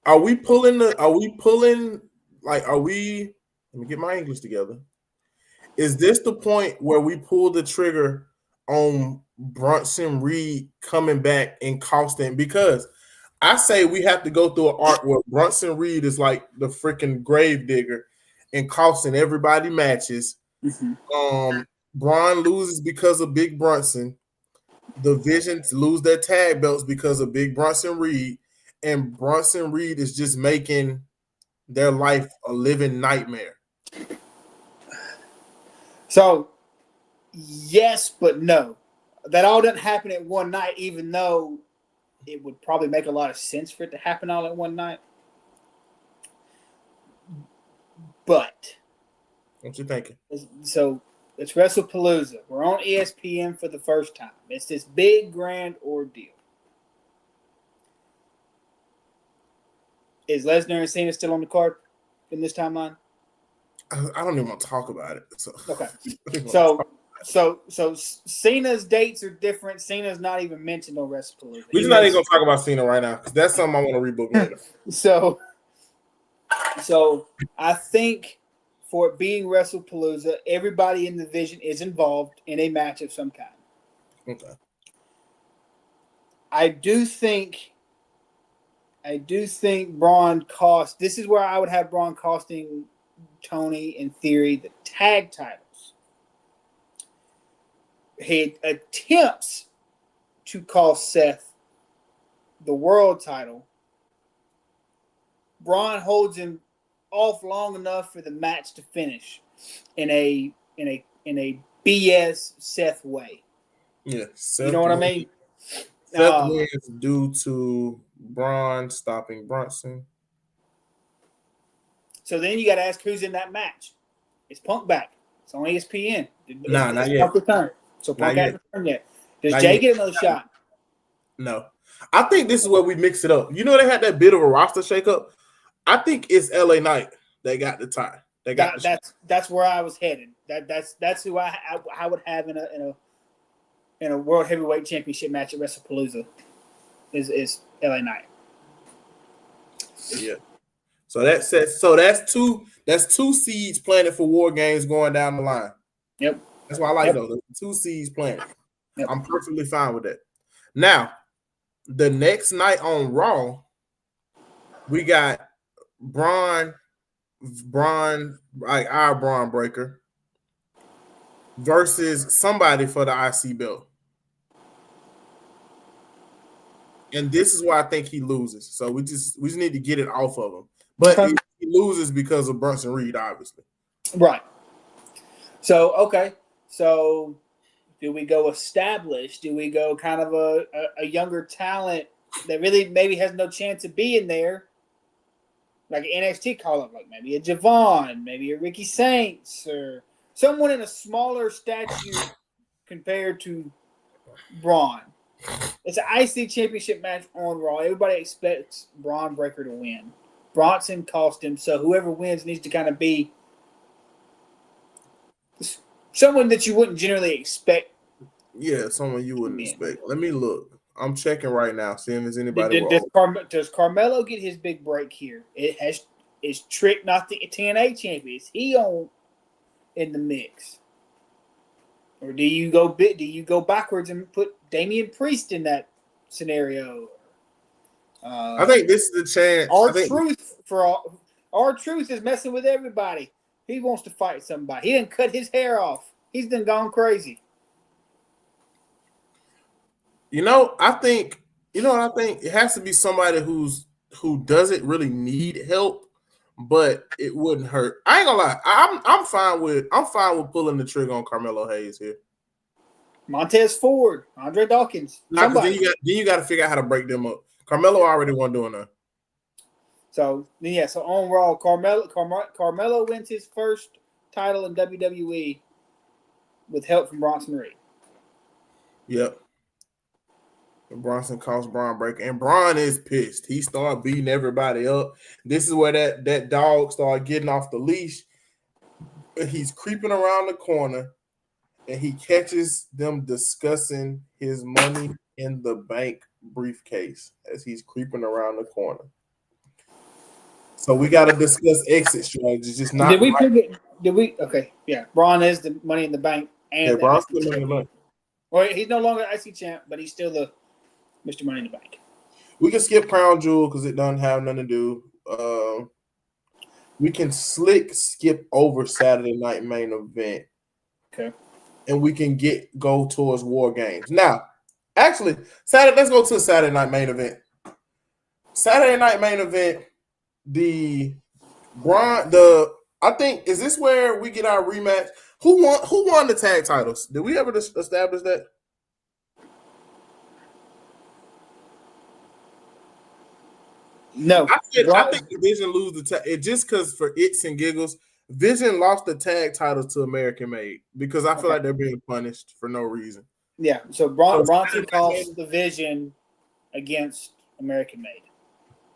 [SPEAKER 1] Are we pulling, let me get my English together. Is this the point where we pull the trigger on Bronson Reed coming back and costing? Because I say we have to go through an arc where Bronson Reed is like the freaking grave digger and costing everybody matches.
[SPEAKER 2] Mm-hmm.
[SPEAKER 1] Braun loses because of Big Bronson. The Visions lose their tag belts because of Big Bronson Reed. And Bronson Reed is just making their life a living nightmare.
[SPEAKER 2] So, yes, but no. That all doesn't happen at one night, even though it would probably make a lot of sense for it to happen all at one night. But
[SPEAKER 1] what you thinking?
[SPEAKER 2] So it's WrestlePalooza. We're on ESPN for the first time. It's this big grand ordeal. Is Lesnar and Cena still on the card in this timeline?
[SPEAKER 1] I don't even want to talk about it. So.
[SPEAKER 2] Okay. So Cena's dates are different. Cena's not even mentioned on WrestlePalooza.
[SPEAKER 1] We're just not even going to talk about Cena right now because that's something I want to rebook later.
[SPEAKER 2] So I think for it being WrestlePalooza, everybody in the division is involved in a match of some kind.
[SPEAKER 1] Okay.
[SPEAKER 2] I do think Braun cost. This is where I would have Braun costing Tony, in theory, the tag titles. He attempts to cost Seth the world title. Braun holds him off long enough for the match to finish in a BS Seth way.
[SPEAKER 1] Yeah, Seth,
[SPEAKER 2] you know what I mean?
[SPEAKER 1] Seth wins due to Braun stopping Bronson.
[SPEAKER 2] So then you got to ask who's in that match. It's Punk back. It's on ESPN.
[SPEAKER 1] Not yet.
[SPEAKER 2] Punk return. So Punk hasn't returned yet. Does Jay get another shot?
[SPEAKER 1] No. I think this is where we mix it up. You know they had that bit of a roster shakeup. I think it's LA Knight that got the tie. They got the
[SPEAKER 2] That's where I was headed. That's who I would have in a world heavyweight championship match at WrestlePalooza is LA Knight.
[SPEAKER 1] Yeah. So that's two seeds planted for War Games going down the line.
[SPEAKER 2] Yep.
[SPEAKER 1] That's why I like those. Two seeds planted. Yep. I'm perfectly fine with that. Now, the next night on Raw, we got Braun, like our Braun Breaker, versus somebody for the IC belt. And this is why I think he loses. So we just need to get it off of him. But he loses because of Bronson Reed, obviously.
[SPEAKER 2] Right. So, okay. So do we go established? Do we go kind of a younger talent that really maybe has no chance of being there? Like an NXT call-up, like maybe a Javon, maybe a Ricky Saints, or someone in a smaller stature compared to Braun. It's an IC championship match on Raw. Everybody expects Braun Breaker to win. Bronson cost him, so whoever wins needs to kind of be someone that you wouldn't generally expect.
[SPEAKER 1] Yeah, someone you wouldn't expect. Let me look. I'm checking right now, seeing if there's anybody.
[SPEAKER 2] Does Carmelo get his big break here? Is Trick not the TNA champion? Is he on in the mix? Or do you go backwards and put Damian Priest in that scenario?
[SPEAKER 1] I think this is the chance.
[SPEAKER 2] R-Truth is messing with everybody. He wants to fight somebody. He didn't cut his hair off. He's done gone crazy.
[SPEAKER 1] I think it has to be somebody who doesn't really need help, but it wouldn't hurt. I ain't gonna lie. I'm fine with pulling the trigger on Carmelo Hayes here.
[SPEAKER 2] Montez Ford, Andre Dawkins.
[SPEAKER 1] Then you got to figure out how to break them up. Carmelo already won doing that.
[SPEAKER 2] So on Raw, Carmelo wins his first title in WWE with help from Bronson Reed.
[SPEAKER 1] Yep. And Bronson cost Braun Breaker, and Braun is pissed. He started beating everybody up. This is where that dog started getting off the leash. He's creeping around the corner, and he catches them discussing his money in the bank briefcase as he's creeping around the corner. So we got to discuss exit strategies. Just not.
[SPEAKER 2] Okay. Yeah. Braun is the money in the bank, and
[SPEAKER 1] Braun's the money in the bank.
[SPEAKER 2] Well, he's no longer IC champ, but he's still the Mr. Money in the Bank.
[SPEAKER 1] We can skip Crown Jewel because it doesn't have nothing to do. We can skip over Saturday Night Main Event.
[SPEAKER 2] Okay.
[SPEAKER 1] And we can go towards War Games. Now, actually, let's go to the Saturday Night Main Event. Saturday Night Main Event, I think, is this where we get our rematch? Who won the tag titles? Did we ever establish that?
[SPEAKER 2] No.
[SPEAKER 1] I think Vision lose the tag. Just because for its and giggles, Vision lost the tag titles to American Made because I feel like they're being punished for no reason.
[SPEAKER 2] Yeah. So Bronson cost the Vision against American Made.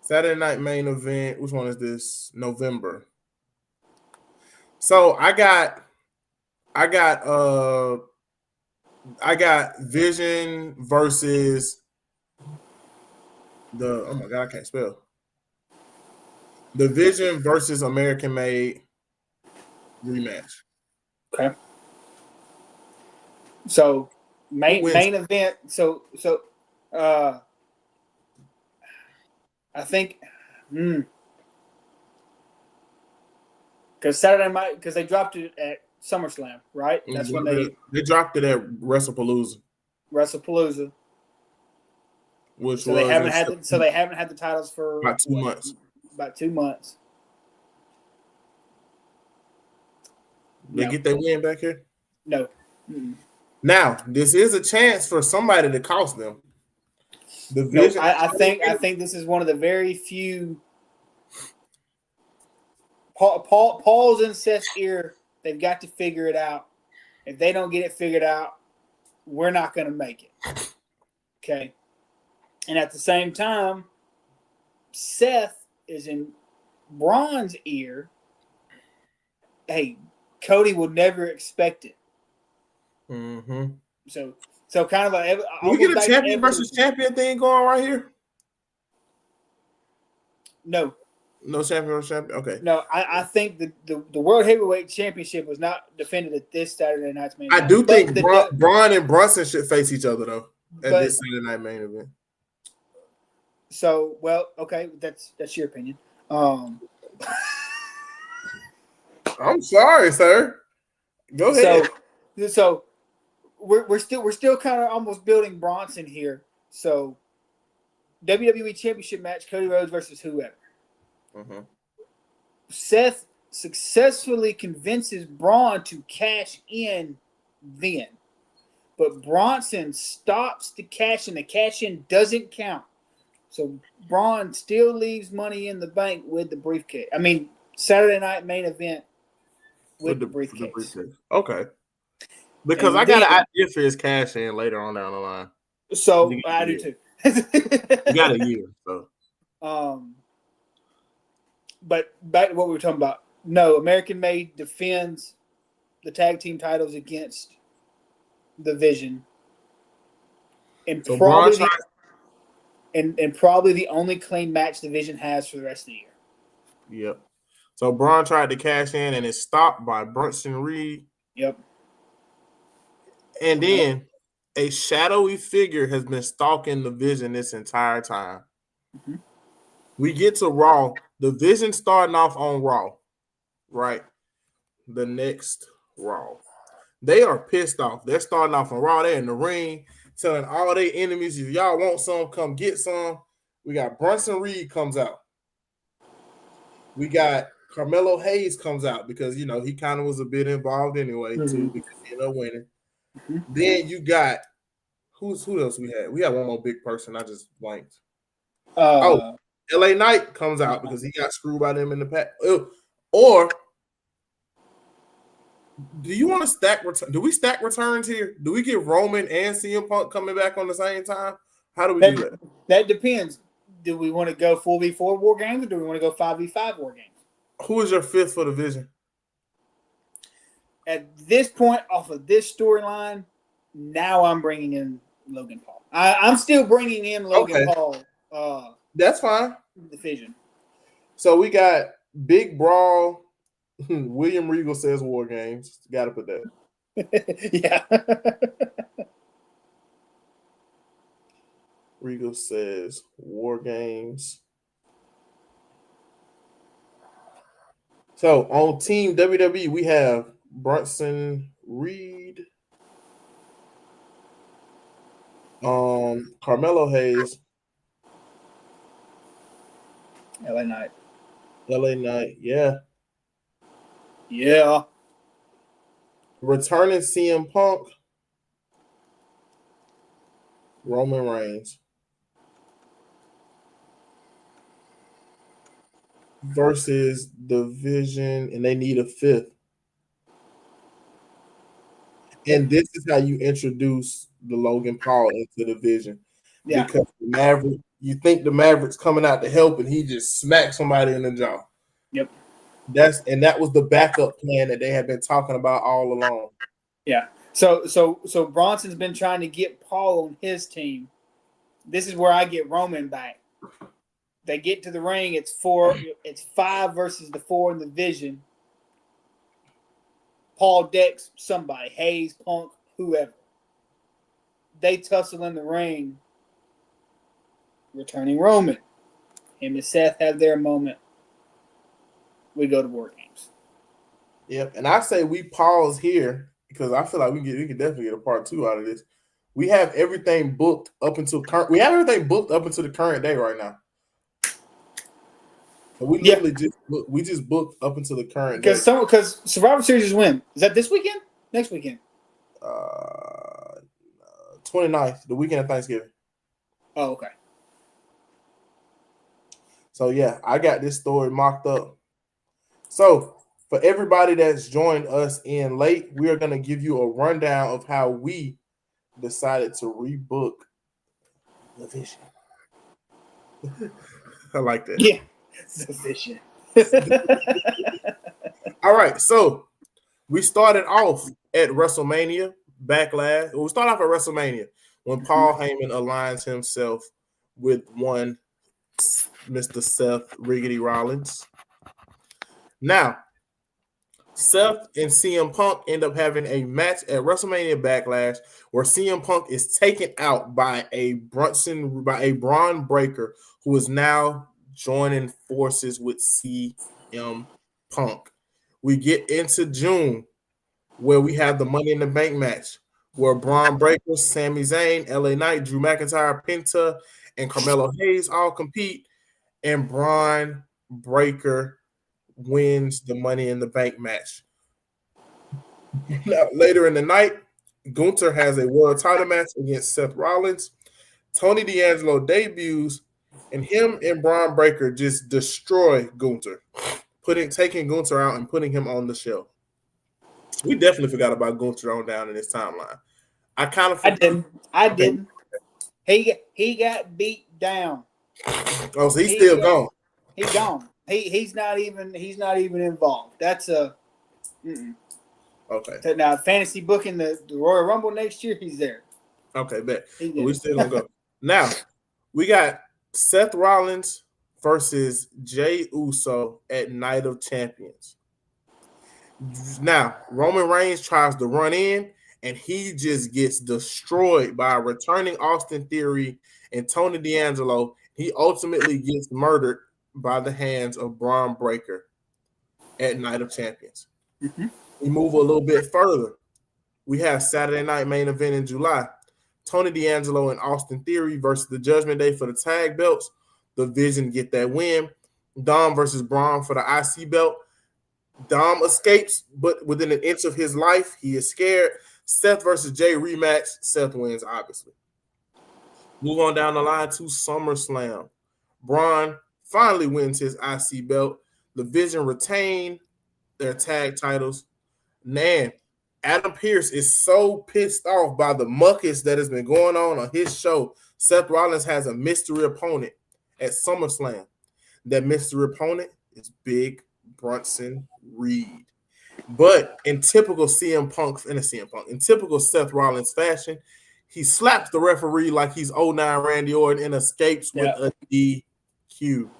[SPEAKER 1] Saturday Night Main Event. Which one is this? November. So I got Vision versus oh my God, I can't spell. The Vision versus American Made rematch.
[SPEAKER 2] Okay. So main event. So I think because they dropped it at SummerSlam, right? That's when
[SPEAKER 1] they dropped it at WrestlePalooza.
[SPEAKER 2] They haven't had the titles for
[SPEAKER 1] about 2 months.
[SPEAKER 2] About 2 months.
[SPEAKER 1] They get their win back here?
[SPEAKER 2] No. Mm-mm.
[SPEAKER 1] Now, this is a chance for somebody to cost them.
[SPEAKER 2] I think this is one of the very few. Paul's in Seth's ear. They've got to figure it out. If they don't get it figured out, we're not going to make it. Okay. And at the same time, Seth is in Braun's ear, hey, Cody will never expect it.
[SPEAKER 1] Mm-hmm.
[SPEAKER 2] So kind of like
[SPEAKER 1] Do we get
[SPEAKER 2] almost
[SPEAKER 1] a
[SPEAKER 2] back to
[SPEAKER 1] champion versus
[SPEAKER 2] evolution.
[SPEAKER 1] champion thing going right here?
[SPEAKER 2] No,
[SPEAKER 1] No champion versus champion. Okay.
[SPEAKER 2] no, I think the World Heavyweight Championship was not defended at this Saturday night's main
[SPEAKER 1] I
[SPEAKER 2] event.
[SPEAKER 1] do
[SPEAKER 2] But
[SPEAKER 1] think Braun and Brunson should face each other though at this Saturday night main event.
[SPEAKER 2] So well, okay, that's your opinion.
[SPEAKER 1] I'm sorry, sir. Go ahead.
[SPEAKER 2] So we're still kind of almost building Bronson here. So WWE Championship match: Cody Rhodes versus whoever.
[SPEAKER 1] Mm-hmm.
[SPEAKER 2] Seth successfully convinces Braun to cash in then, but Bronson stops the cash in. The cash in doesn't count. So Braun still leaves money in the bank with the briefcase. I mean, Saturday night main event with the briefcase.
[SPEAKER 1] Okay. Because
[SPEAKER 2] And
[SPEAKER 1] I got
[SPEAKER 2] then,
[SPEAKER 1] an idea for his cash in later on down the line.
[SPEAKER 2] so I do too.
[SPEAKER 1] You got a year, so.
[SPEAKER 2] But back to what we were talking about. No, American Made defends the tag team titles against the Vision, and
[SPEAKER 1] So
[SPEAKER 2] probably the only claim match the Vision has for the rest of the year.
[SPEAKER 1] Yep. So Braun tried to cash in, and it's stopped by Bronson Reed.
[SPEAKER 2] Yep.
[SPEAKER 1] And then a shadowy figure has been stalking the Vision this entire time. Mm-hmm. We get to Raw. The Vision starting off on Raw, right? The next Raw. They are pissed off. They're starting off on Raw. They're in the ring, telling all their enemies, if y'all want some, come get some. We got Bronson Reed comes out. We got Carmelo Hayes comes out because, you know, he kind of was a bit involved anyway, too, because he ended up winning. Mm-hmm. Then you got, who else we had? We had one more big person. I just blanked. LA Knight comes out because he got screwed by them in the past. Or do you want to stack return? Do we stack returns here? Do we get Roman and CM Punk coming back on the same time? How do we do that?
[SPEAKER 2] That depends. Do we want to go 4v4 War Games or do we want to go 5v5 War Games?
[SPEAKER 1] Who is your fifth for the Vision?
[SPEAKER 2] At this point, off of this storyline, now I'm bringing in Logan Paul. I'm still bringing in Logan Paul.
[SPEAKER 1] That's fine.
[SPEAKER 2] The Vision.
[SPEAKER 1] So we got Big Brawl. William Regal says War Games. Got to put that.
[SPEAKER 2] Yeah.
[SPEAKER 1] Regal says War Games. So on Team WWE, we have Bronson Reed, Carmelo Hayes,
[SPEAKER 2] LA Knight.
[SPEAKER 1] Yeah.
[SPEAKER 2] Yeah.
[SPEAKER 1] Returning CM Punk, Roman Reigns. Versus the Vision, and they need a fifth. And this is how you introduce the Logan Paul into the Vision. Yeah. Because the Maverick, you think the Maverick's coming out to help, and he just smacks somebody in the jaw.
[SPEAKER 2] Yep.
[SPEAKER 1] That was the backup plan that they had been talking about all along.
[SPEAKER 2] Yeah. So Bronson's been trying to get Paul on his team. This is where I get Roman back. They get to the ring. It's 5 versus the 4 in the Vision. Paul decks somebody, Hayes, Punk, whoever. They tussle in the ring. Returning Roman. Him and Seth have their moment. We go to War Games.
[SPEAKER 1] Yep, and I say we pause here because I feel like we can definitely get a part 2 out of this. We have everything booked up until current. We have everything booked up until the current day right now. We literally just booked up until the current day.
[SPEAKER 2] Because Survivor Series is when? Is that this weekend? Next weekend?
[SPEAKER 1] 29th, the weekend of Thanksgiving.
[SPEAKER 2] Oh, okay.
[SPEAKER 1] So yeah, I got this story mocked up. So for everybody that's joined us in late, we are going to give you a rundown of how we decided to rebook the Vision. I like that.
[SPEAKER 2] Yeah, the Vision.
[SPEAKER 1] All right, so we started off at WrestleMania Backlash. We start off at WrestleMania when Paul Heyman aligns himself with one Mr. Seth Riggedy Rollins. Now, Seth and CM Punk end up having a match at WrestleMania Backlash where CM Punk is taken out by a Braun Breaker, who is now joining forces with CM Punk. We get into June where we have the Money in the Bank match where Braun Breaker, Sami Zayn, LA Knight, Drew McIntyre, Penta, and Carmelo Hayes all compete, and Braun Breaker wins the Money in the Bank match. Now, later in the night, Gunther has a world title match against Seth Rollins. Tony D'Angelo debuts, and him and Braun Breaker just destroy Gunther, taking Gunther out and putting him on the show. We definitely forgot about Gunther on down in this timeline. I kind of forgot.
[SPEAKER 2] I didn't. He got beat down.
[SPEAKER 1] Oh, so he's still gone.
[SPEAKER 2] He's gone. He's not even involved. That's a
[SPEAKER 1] okay.
[SPEAKER 2] So now fantasy booking the Royal Rumble next year, he's there.
[SPEAKER 1] Okay, bet. We still gonna go. Now we got Seth Rollins versus Jey Uso at Night of Champions. Now Roman Reigns tries to run in, and he just gets destroyed by returning Austin Theory and Tony D'Angelo. He ultimately gets murdered by the hands of Braun Breaker at Night of Champions.
[SPEAKER 2] Mm-hmm.
[SPEAKER 1] We move a little bit further. We have Saturday night main event in July. Tony D'Angelo and Austin Theory versus the Judgment Day for the tag belts. The Vision get that win. Dom versus Braun for the IC belt. Dom escapes, but within an inch of his life, he is scared. Seth versus Jay rematch. Seth wins, obviously. Move on down the line to SummerSlam. Braun finally wins his IC belt. The Vision retain their tag titles. Man, Adam Pearce is so pissed off by the muckus that has been going on his show. Seth Rollins has a mystery opponent at SummerSlam. That mystery opponent is Big Bronson Reed. But in typical in typical Seth Rollins fashion, he slaps the referee like he's 09 Randy Orton and escapes with a DQ.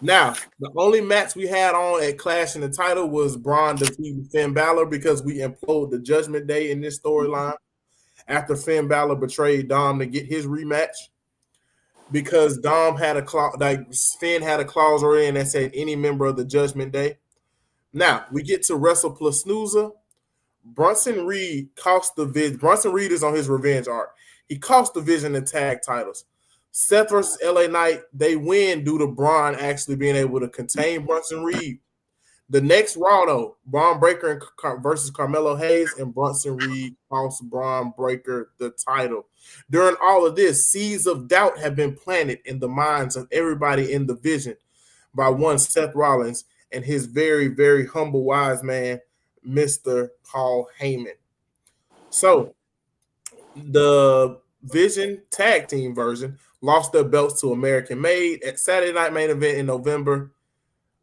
[SPEAKER 1] Now, the only match we had on at Clash in the title was Braun defeating Finn Balor because we implode the Judgment Day in this storyline after Finn Balor betrayed Dom to get his rematch because Dom had a clause, like Finn had a clause already in that said any member of the Judgment Day. Now, we get to Wrestle Plus Snoozer. Bronson Reed is on his revenge arc. He cost the Vision the tag titles. Seth versus LA Knight, they win due to Braun actually being able to contain Bronson Reed. The next Raw, though, Braun Breaker versus Carmelo Hayes, and Bronson Reed cost Braun Breaker the title. During all of this, seeds of doubt have been planted in the minds of everybody in the Vision by one Seth Rollins and his very, very humble wise man, Mr. Paul Heyman. So, the Vision tag team version lost their belts to American Made at Saturday Night Main Event in November.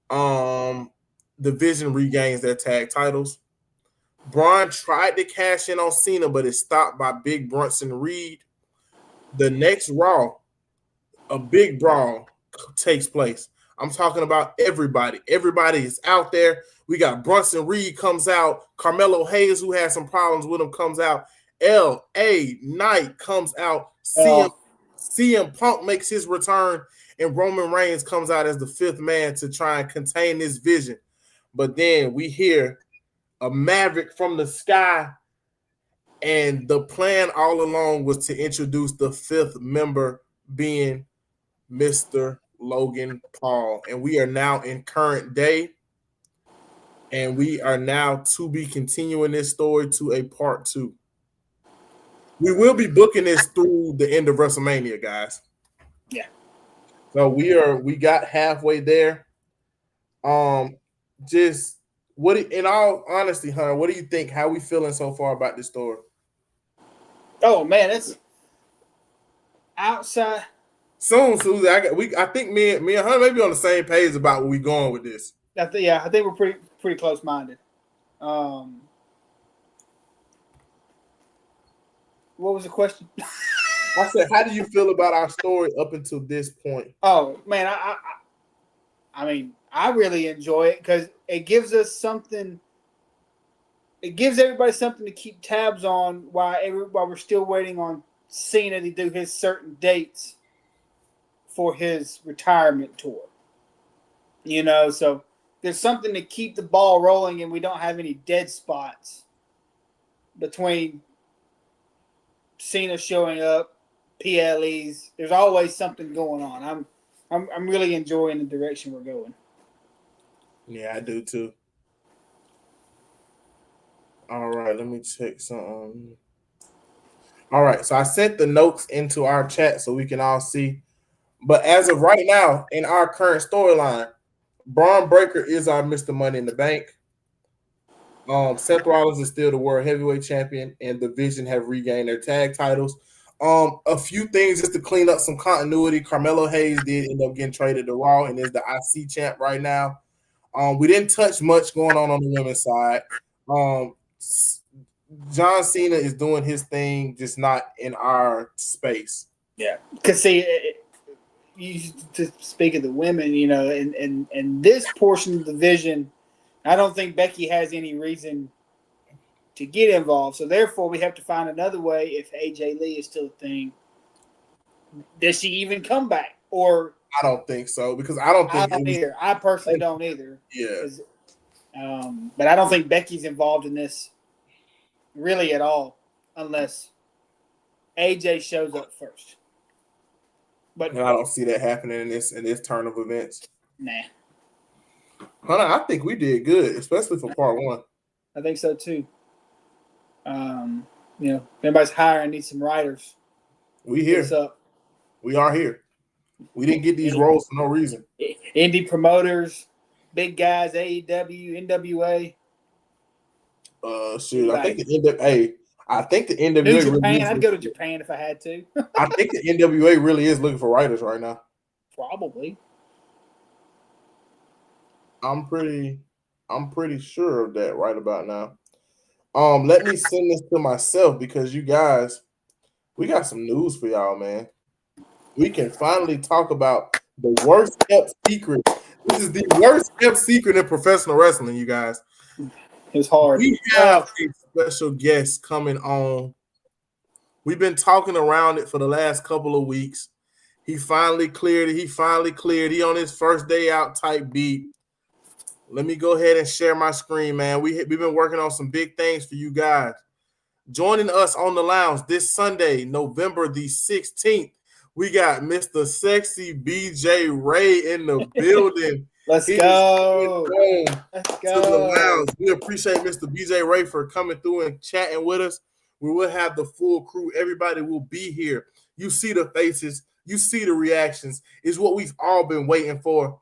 [SPEAKER 1] The Vision regains their tag titles. Braun tried to cash in on Cena, but is stopped by Big Bronson Reed. The next Raw, a big brawl takes place. I'm talking about everybody. Everybody is out there. We got Bronson Reed comes out. Carmelo Hayes, who had some problems with him, comes out. LA Knight comes out. CM Punk makes his return, and Roman Reigns comes out as the fifth man to try and contain this Vision. But then we hear a maverick from the sky, and the plan all along was to introduce the fifth member being Mr. Logan Paul. And we are now in current day, and we are now to be continuing this story to a part 2. We will be booking this through the end of WrestleMania, guys.
[SPEAKER 2] Yeah.
[SPEAKER 1] So we got halfway there. Just in all honesty, Hunter, what do you think? How we feeling so far about this story?
[SPEAKER 2] Oh man, it's outside
[SPEAKER 1] Soon, Susie. I think me and her may be on the same page about where we going with this.
[SPEAKER 2] I think we're pretty close minded. What was the question?
[SPEAKER 1] I said, how do you feel about our story up until this point?
[SPEAKER 2] Oh man, I mean, I really enjoy it because it gives us something. It gives everybody something to keep tabs on while we're still waiting on Cena to do his certain dates for his retirement tour. So there's something to keep the ball rolling, and we don't have any dead spots between Cena showing up, PLEs. There's always something going on. I'm really enjoying the direction we're going.
[SPEAKER 1] Yeah, I do too. All right, let me check something. All right, so I sent the notes into our chat so we can all see. But as of right now, in our current storyline, Braun Breaker is our Mr. Money in the Bank. Seth Rollins is still the world heavyweight champion, and the Vision have regained their tag titles. A few things just to clean up some continuity. Carmelo Hayes did end up getting traded to Raw and is the IC champ right now. We didn't touch much going on the women's side. Um, John Cena is doing his thing, just not in our space.
[SPEAKER 2] Yeah, because see, you to speak of the women, and this portion of the division, I don't think Becky has any reason to get involved. So therefore, we have to find another way. If AJ Lee is still a thing, does she even come back? Or
[SPEAKER 1] I don't think so because I don't think
[SPEAKER 2] I don't either. I personally don't either.
[SPEAKER 1] Yeah.
[SPEAKER 2] But I don't think Becky's involved in this really at all, unless AJ shows up first. But
[SPEAKER 1] I don't see that happening in this turn of events.
[SPEAKER 2] Nah.
[SPEAKER 1] Hunter, I think we did good, especially for part one.
[SPEAKER 2] I think so too. Everybody's hiring, needs some writers.
[SPEAKER 1] We here.
[SPEAKER 2] What's up?
[SPEAKER 1] We are here. We didn't get these roles for no reason.
[SPEAKER 2] Indie promoters, big guys, AEW, NWA.
[SPEAKER 1] Shoot, I think the NWA.
[SPEAKER 2] New Japan. I'd go to Japan if I had to.
[SPEAKER 1] I think the NWA really is looking for writers right now.
[SPEAKER 2] Probably.
[SPEAKER 1] I'm pretty sure of that right about now. Let me send this to myself because you guys, we got some news for y'all, man. We can finally talk about the worst kept secret. This is the worst kept secret in professional wrestling, you guys.
[SPEAKER 2] It's hard.
[SPEAKER 1] We have a special guest coming on. We've been talking around it for the last couple of weeks. He finally cleared it. He on his first day out type beat. Let me go ahead and share my screen, man. We've been working on some big things for you guys. Joining us on the lounge this Sunday, November the 16th, we got Mr. Sexy BJ Ray in the building.
[SPEAKER 2] Let's go.
[SPEAKER 1] Let's go. To the lounge. We appreciate Mr. BJ Ray for coming through and chatting with us. We will have the full crew. Everybody will be here. You see the faces. You see the reactions. It's what we've all been waiting for.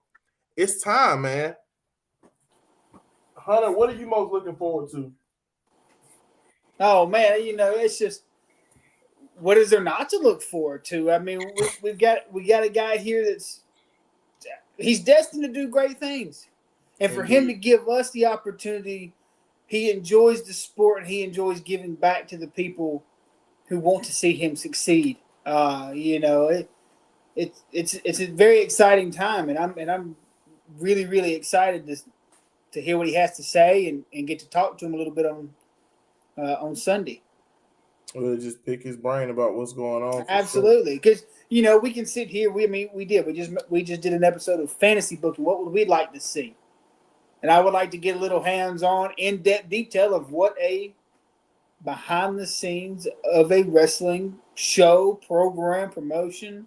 [SPEAKER 1] It's time, man. Hunter, what are you most looking forward to?
[SPEAKER 2] Oh, man, it's just, what is there not to look forward to? I mean, we got a guy here he's destined to do great things. And for him to give us the opportunity, he enjoys the sport and he enjoys giving back to the people who want to see him succeed. It's a very exciting time, and I'm really, really excited to hear what he has to say and get to talk to him a little bit on Sunday.
[SPEAKER 1] We'll just pick his brain about what's going on.
[SPEAKER 2] Absolutely, because we can sit here. We just did an episode of fantasy booking. What would we like to see? And I would like to get a little hands-on, in-depth detail of what a behind the scenes of a wrestling show, program, promotion.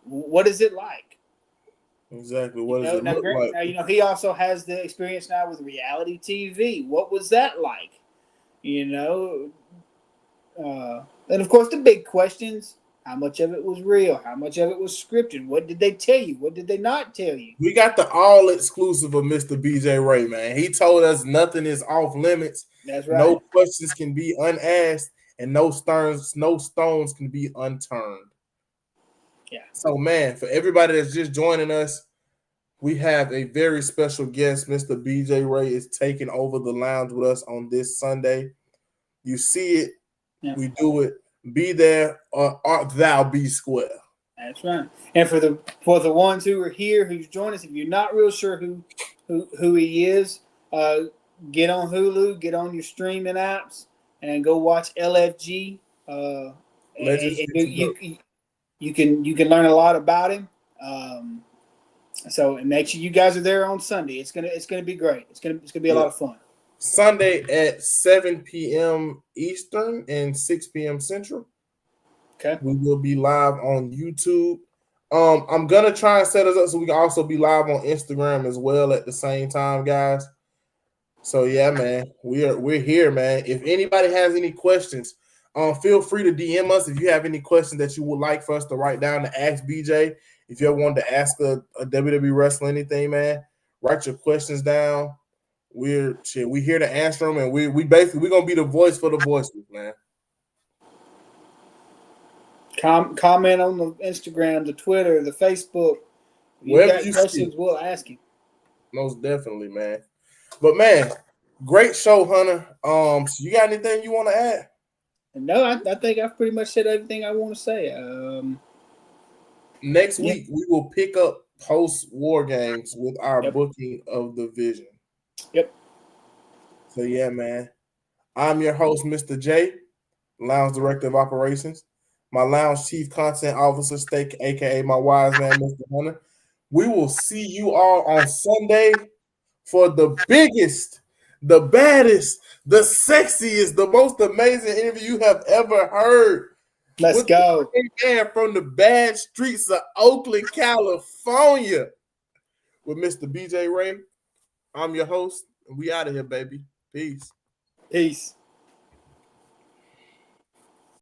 [SPEAKER 2] What is it like?
[SPEAKER 1] Exactly. What does it look like?
[SPEAKER 2] Now, he also has the experience now with reality TV. What was that like? And of course the big questions: how much of it was real? How much of it was scripted? What did they tell you? What did they not tell you?
[SPEAKER 1] We got the all exclusive of Mr. BJ Ray, man. He told us nothing is off limits.
[SPEAKER 2] That's right.
[SPEAKER 1] No questions can be unasked, and no stones can be unturned.
[SPEAKER 2] Yeah.
[SPEAKER 1] So, man, for everybody that's just joining us, we have a very special guest. Mr. BJ Ray is taking over the lounge with us on this Sunday. You see it, we do it. Be there or art thou be square.
[SPEAKER 2] That's right. And for the ones who are here, who's joined us, if you're not real sure who he is, get on Hulu, get on your streaming apps, and go watch LFG. You can learn a lot about him. So and make sure you guys are there on Sunday. It's gonna be great. It's gonna be a lot of fun.
[SPEAKER 1] Sunday at 7 p.m. Eastern and 6 p.m. Central.
[SPEAKER 2] Okay.
[SPEAKER 1] We will be live on YouTube. I'm gonna try and set us up so we can also be live on Instagram as well at the same time, guys. So yeah, man, we're here, man. If anybody has any questions, feel free to DM us if you have any questions that you would like for us to write down to ask BJ. If you ever wanted to ask a WWE wrestler anything, man, write your questions down. We're here to answer them, and we're gonna be the voice for the voiceless, man.
[SPEAKER 2] Comment on the Instagram, the Twitter, the Facebook.
[SPEAKER 1] Wherever
[SPEAKER 2] you got questions, we'll ask you.
[SPEAKER 1] Most definitely, man. But man, great show, Hunter. So you got anything you want to add?
[SPEAKER 2] No, I think I've pretty much said everything I want to say.
[SPEAKER 1] Next week we will pick up post War Games with our booking of the Vision.
[SPEAKER 2] Yep.
[SPEAKER 1] So yeah, man. I'm your host, Mr. J, Lounge Director of Operations. My Lounge Chief Content Officer, aka my wise man, Mr. Hunter. We will see you all on Sunday for the biggest, the baddest, the sexiest, the most amazing interview you have ever heard.
[SPEAKER 2] Let's go.
[SPEAKER 1] Man from the bad streets of Oakland, California, with Mr. BJ Ray. I'm your host, and we out of here, baby. Peace.
[SPEAKER 2] Peace.